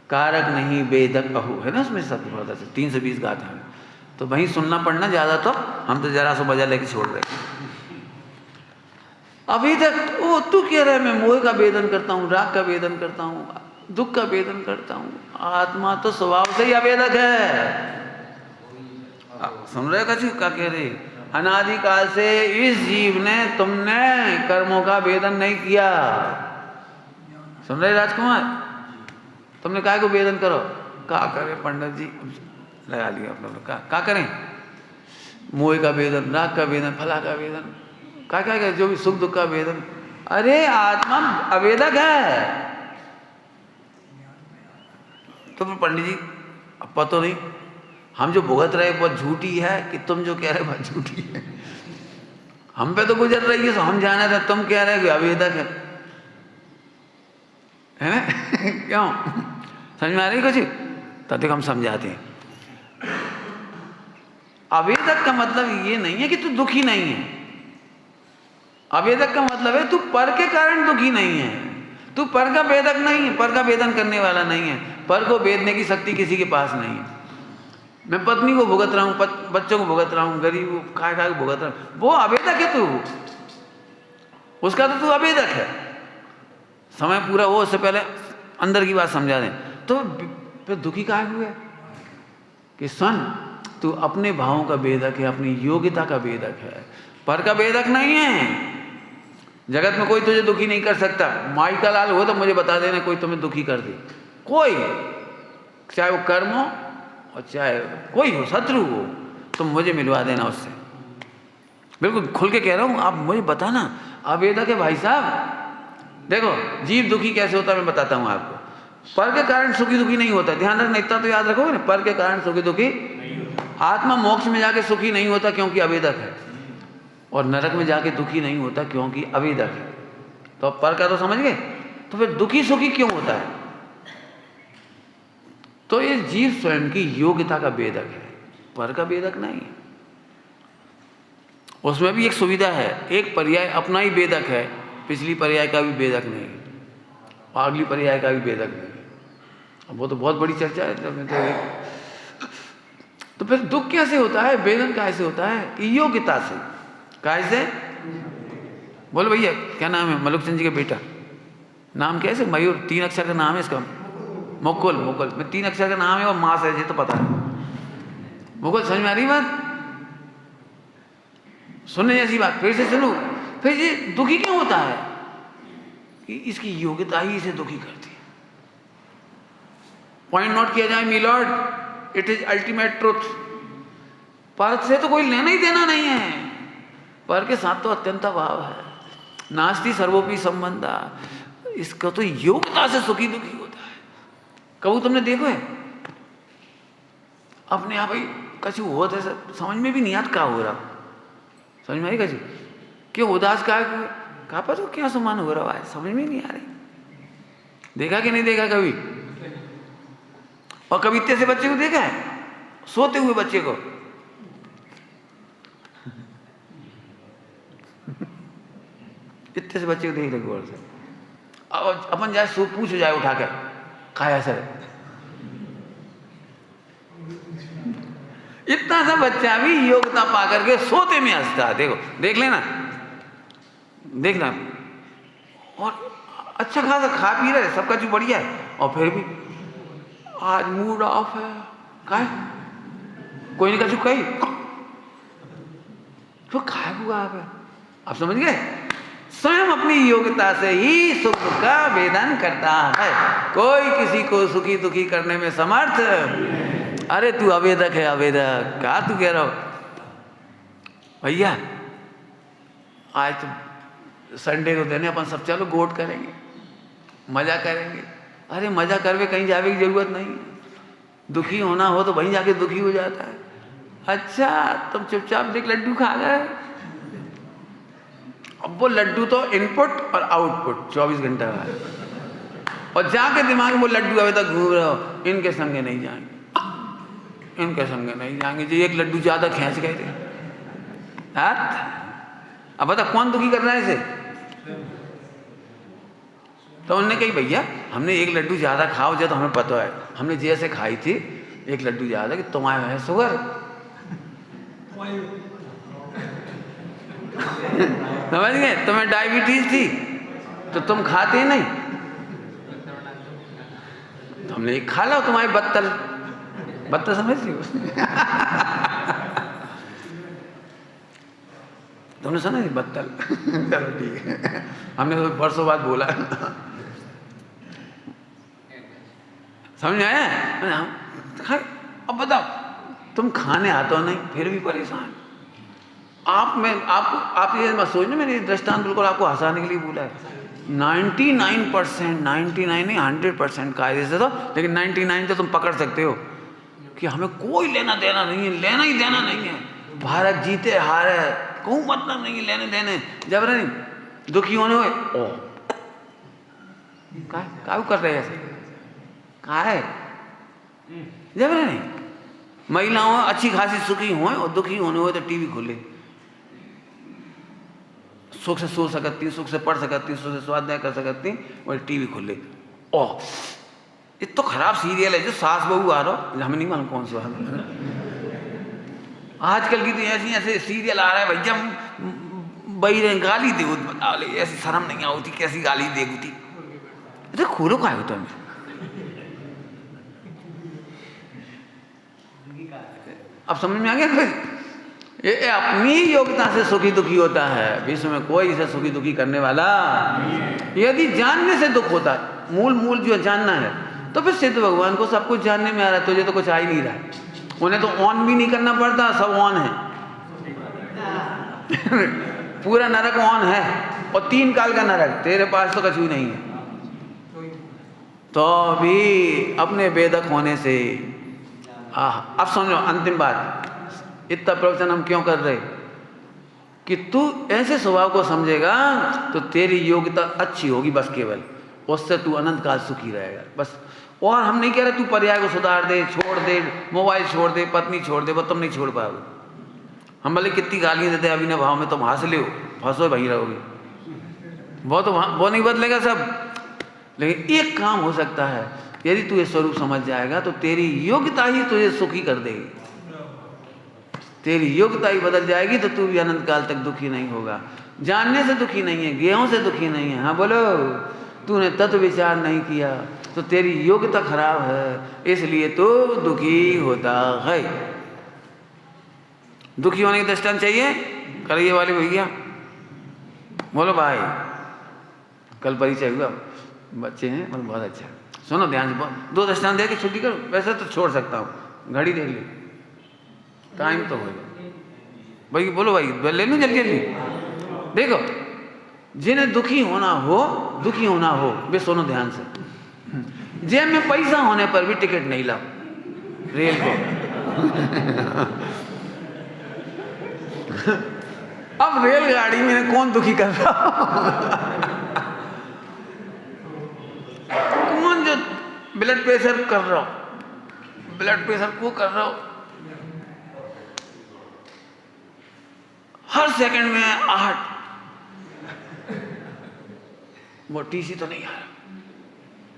Speaker 1: कारक नहीं वेदक अहु है ना उसमें शब्द बहुत अच्छे, 320 गाते हैं, तो वहीं सुनना पड़ना ज्यादा, तो हम तो जरा सा बजा लेके छोड़ रहे। अवेदक, ओ तू कह रहा है मैं मोह का वेदन करता हूँ, राग का वेदन करता हूँ, दुख का वेदन करता हूँ, आत्मा तो स्वभाव से ही अवेदक है। सुन रहे कछु क्या कह रहे? अनादिकाल से इस जीव ने, तुमने कर्मों का वेदन नहीं किया। सुन रहे राजकुमार? तुमने कहा को वेदन करो, क्या करें पंडित जी, लगा लिया आप लोग, क्या करें? मोह का वेदन, राग का वेदन, फला का वेदन, क्या क्या जो भी सुख दुख का वेदन। अरे आत्मा अवेदक है। तो पंडित जी अब पता नहीं, हम जो भुगत रहे वो झूठी है कि तुम जो कह रहे हो वो झूठी है? हम पे तो गुजर रही है, तो हम जाने रहे, तुम कह रहे हो कि अवेदक है ना? क्यों समझ में आ रही कुछ? तब तक हम समझाते हैं। अवेदक का मतलब ये नहीं है कि तू दुखी नहीं है। अवेदक का मतलब है तू पर के कारण दुखी नहीं है, तू पर का वेदक नहीं है, पर का वेदन करने वाला नहीं है, पर को वेदने की शक्ति किसी के पास नहीं है। मैं पत्नी को भुगत रहा हूँ, बच्चों को भुगत रहा हूँ, गरीब को खा खा के भुगत रहा हूँ, वो अवेदक है तू, उसका तो तू अवेदक है। समय पूरा हो उससे पहले अंदर की बात समझा दें। तो फिर दुखी काहे हुए कि सन तू अपने भावों का वेदक है, अपनी योग्यता का वेदक है, पर का वेदक नहीं है। जगत में कोई तुझे दुखी नहीं कर सकता। माई का लाल हो तो मुझे बता देना कोई तुम्हें दुखी कर दे, कोई, चाहे वो कर्म हो और चाहे कोई हो, शत्रु हो, तुम मुझे मिलवा देना उससे। बिल्कुल खुल के कह रहा हूँ, आप मुझे बताना। अवेदक है भाई साहब। देखो जीव दुखी कैसे होता है मैं बताता हूँ आपको। पर के कारण सुखी दुखी नहीं होता, ध्यान रखना, इतना तो याद रखोगे ना, पर के कारण सुखी दुखी। आत्मा मोक्ष में जाके सुखी नहीं होता क्योंकि अवेदक है, और नरक में जाके दुखी नहीं होता क्योंकि अवेदक है। तो पर का तो समझ गए। तो फिर दुखी सुखी क्यों होता है? तो ये जीव स्वयं की योग्यता का वेदक है, पर का वेदक नहीं है। उसमें भी एक सुविधा है, एक पर्याय अपना ही वेदक है, पिछली पर्याय का भी वेदक नहीं है, और अगली पर्याय का भी वेदक नहीं है। अब वो तो बहुत बड़ी चर्चा है। तो फिर दुख कैसे होता है, वेदन कैसे होता है? योग्यता से। कैसे? बोलो भैया क्या नाम है? मलुक चंद जी का बेटा, नाम कैसे? मयूर, 3 अक्षर का नाम है इसका। मुकुल, मुकुल में 3 अक्षर का नाम है और मास है, ये तो पता है। मुकुल, समझ में आ रही बात? सुनने जैसी बात, फिर से सुनो। फिर ये दुखी क्यों होता है? कि इसकी योग्यता ही इसे दुखी करती है। पॉइंट नोट किया जाए my lord, it is ultimate truth. पर से तो कोई लेना ही देना नहीं है, पर के साथ तो अत्यंत भाव है। नास्ति सर्वोपि संबंधा, इसका तो योग्यता से सुखी दुखी होता है। कबू तुमने देखो है अपने आप ही कछु हो तो समझ में भी नहीं आता क्या हो रहा, समझ में आई कछु क्यों उदास कहा पर तो क्या समान हो रहा है, समझ में नहीं आ रही। देखा कि नहीं देखा कभी? और कभी इतने से बच्चे को देखा है, सोते हुए बच्चे को? इतने से बच्चे को देख रहे गौर से। अब अपन जाए सो पूछ जाए उठा कर खाया सर, इतना सा बच्चा भी योग्यता पा करके सोते में हंसता है। देखो देख लेना, देखना। और अच्छा खासा खा पी रहे, सबका जो बढ़िया है, और फिर भी आज मूड ऑफ है। काय कोई नहीं कछु कही तो खाए हुआ आप है। आप समझ गए? स्वयं अपनी योग्यता से ही सुख का वेदन करता है, कोई किसी को सुखी दुखी करने में समर्थ। अरे तू अवेदक है, अवेदक क्या तू कह रहा हो भैया? आज तो संडे को देने अपन सब चलो गोट करेंगे, मजा करेंगे। अरे मजा करवे कहीं जावे की जरूरत नहीं है, दुखी होना हो तो वहीं जाके दुखी हो जाता है। अच्छा तुम चुपचाप एक लड्डू खा गए, अब वो लड्डू तो इनपुट और आउटपुट 24 घंटा का है, और जाके दिमाग में वो लड्डू अभी तक घूम रहे हो, इनके संगे नहीं जाएंगे, इनके संगे नहीं जाएंगे जी, एक लड्डू ज्यादा खींच गए थे। अब बता कौन दुखी कर रहा है इसे? तो उन्होंने कही भैया हमने एक लड्डू ज्यादा खाओ जो, तो हमें पता है हमने जैसे खाई थी एक लड्डू ज्यादा कि तुम्हारे है शुगर। समझ गए? तुम्हें डायबिटीज थी तो तुम खाते नहीं, तो हमने एक खा लो तुम्हारी बत्तल, बत्तल समझ ली तुमने सुना नहीं बत्तल? चलो ठीक है, हमने तो वर्षों बाद बोला। समझ में आया? अब बताओ तुम खाने आता हो नहीं फिर भी परेशान। आप ये मत सोचना, मैंने दृष्टांत बिल्कुल आपको हंसाने के लिए बोला है। 99%, 99 नहीं 100% कायदे से, तो लेकिन 99 तो तुम पकड़ सकते हो कि हमें कोई लेना देना नहीं है, लेना ही देना नहीं है। भारत जीते हारे कोई मतलब नहीं है, लेने देने जब नहीं दुखी होने हुए ओ का कर रहे ऐसे का है जब नहीं महिलाओं अच्छी खासी सुखी हों और दुखी होने हो तो टीवी खोले, सुख से सो सकती, सुख से पढ़ सकती, सुख से स्वाध्याय कर सकती, और टीवी खोले। ओह ये तो खराब सीरियल है जो सास बहू आ रहा, हमें नहीं मालूम कौन सा आजकल की तो ऐसी ऐसे सीरियल आ रहा है भैया, बही गाली दे बताओ, ऐसी शर्म नहीं आती, कैसी गाली देती, अरे खोलो का होता है। अब समझ में आ गया कोई? ये अपनी योग्यता से सुखी दुखी होता है, विश्व में कोई इसे सुखी दुखी करने वाला। यदि जानने से दुख होता है, मूल जो जानना है, तो फिर सिद्ध भगवान को सब कुछ जानने में आ रहा है, तुझे तो कुछ आ ही नहीं रहा है। उन्हें तो ऑन भी नहीं करना पड़ता, सब ऑन है पूरा नरक ऑन है, और 3 काल का नरक, तेरे पास तो कुछ भी नहीं है। तो भी अपने वेदक होने से अब समझो अंतिम बात, इतना प्रवचन हम क्यों कर रहे कि तू ऐसे स्वभाव को समझेगा तो तेरी योग्यता अच्छी होगी, बस केवल उससे तू अनंत काल सुखी रहेगा बस। और हम नहीं कह रहे तू पर्याय को सुधार दे, छोड़ दे, मोबाइल छोड़ दे, पत्नी छोड़ दे, वो तुम नहीं छोड़ पाओगे। हम भले कितनी गालियाँ देते हैं अभिनय भाव में, तुम हंस लो, फंसो वहीं रहोगे, वो नहीं बदलेगा सब। लेकिन एक काम हो सकता है, यदि तू ये स्वरूप समझ जाएगा तो तेरी योग्यता ही तुझे सुखी कर देगी, तेरी योग्यता ही बदल जाएगी, तो तू भी अनंत काल तक दुखी नहीं होगा। जानने से दुखी नहीं है, ज्ञान से दुखी नहीं है। हाँ बोलो, तूने तत्व विचार नहीं किया तो तेरी योग्यता खराब है, इसलिए तो दुखी होता है। दुखी होने की दृष्टांत चाहिए, करिए वाले भैया बोलो भाई, कल परिचय हुआ, बच्चे हैं मतलब बहुत अच्छा, सुनो ध्यान से, 2 दृष्टांत दे के छुट्टी करो, वैसे तो छोड़ सकता हूँ, घड़ी देख ली, टाइम तो होगा भाई, बोलो भाई ले लूँ जल्दी जल्दी। देखो जिन्हें दुखी होना हो वे सुनो ध्यान से, जेब में पैसा होने पर भी टिकट नहीं लाओ रेल को अब रेलगाड़ी में कौन दुखी कर रहा कौन जो ब्लड प्रेशर कर रहा हो, ब्लड प्रेशर को कर रहा हो, हर सेकंड में आहट, वो टीसी तो नहीं आ रहा,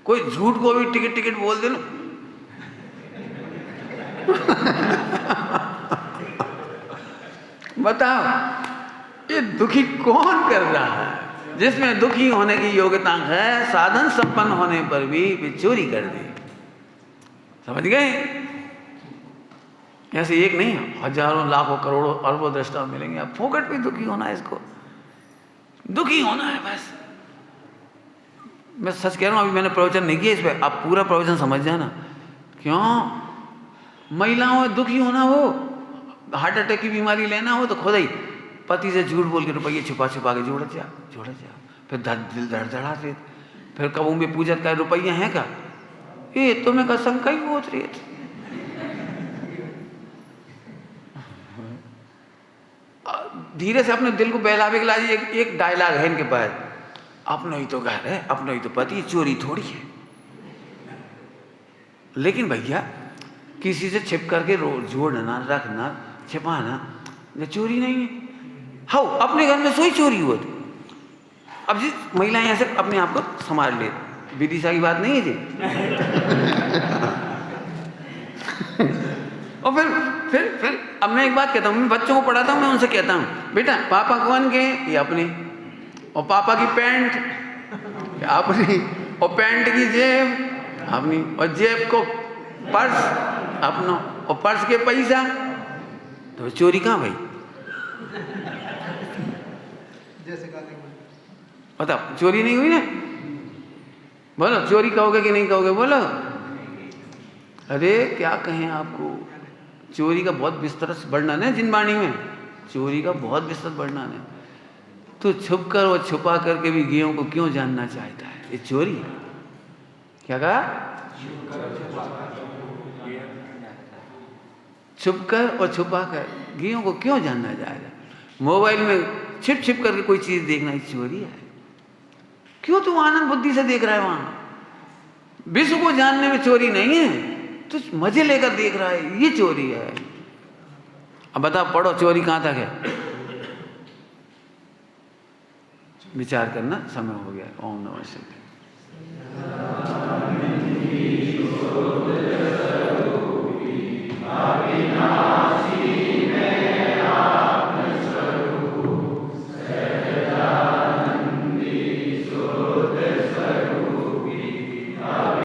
Speaker 1: कोई झूठ को भी टिकट बोल दे ना बताओ ये दुखी कौन कर रहा है? जिसमें दुखी होने की योग्यता है, साधन संपन्न होने पर भी वे चोरी कर दे। समझ गए? ऐसे एक नहीं, हजारों लाखों करोड़ों अरबों दृष्टा मिलेंगे। अब फोकट पे दुखी होना है, इसको दुखी होना है बस। मैं सच कह रहा हूं, अभी मैंने प्रवचन नहीं किया इस पर, आप पूरा प्रवचन समझ जाना। क्यों? महिलाओं में दुखी होना हो, हार्ट अटैक की बीमारी लेना हो तो खुद ही पति से झूठ बोल के रुपये छुपा के जोड़ जा, फिर दिल धड़धड़ाते, फिर कबू में पूजत का रुपये हैं का, ये तुम्हें का शंका ही बहुत रही थी। धीरे से अपने दिल को बहला बिगला, एक डायलॉग है इनके पास, अपना ही तो घर है, अपना ही तो पति, चोरी थोड़ी है। लेकिन भैया किसी से छिप करके जोड़ना, रखना, छिपाना ये चोरी नहीं है। हाँ, अपने घर में सोई चोरी हुआ थी। अब जी महिलाएं ऐसे अपने आप को संभाल ले, विदिशा की बात नहीं है जी और फिर अब मैं एक बात कहता हूँ, मैं बच्चों को पढ़ाता हूँ, मैं उनसे कहता हूँ, बेटा पापा कौन के? ये अपने, और पापा की पैंट अपनी, और पैंट की जेब अपनी, और जेब को पर्स अपना, और पर्स के पैसा, तो चोरी कहाँ भाई? बताओ, चोरी नहीं हुई ना? बोलो चोरी कहोगे कि नहीं कहोगे? बोलो। अरे क्या कहें आपको, चोरी का बहुत विस्तृत वर्णन है जिनवाणी में, चोरी का बहुत विस्तृत वर्णन है। तो छुप कर और छुपा करके भी गेयों को क्यों जानना चाहता है? ये चोरी है। क्या कहा? छुपकर और छुपा कर गेयों को क्यों जानना चाहेगा? मोबाइल में छिप छिप करके कोई चीज देखना ही चोरी है। क्यों तू आनंद बुद्धि से देख रहा है? वहां विश्व को जानने में चोरी नहीं है, तू मजे लेकर देख रहा है, ये चोरी है। अब बताओ, पढ़ो, चोरी कहाँ तक है? विचार करना समय हो गया। ओम नमः शिवाय।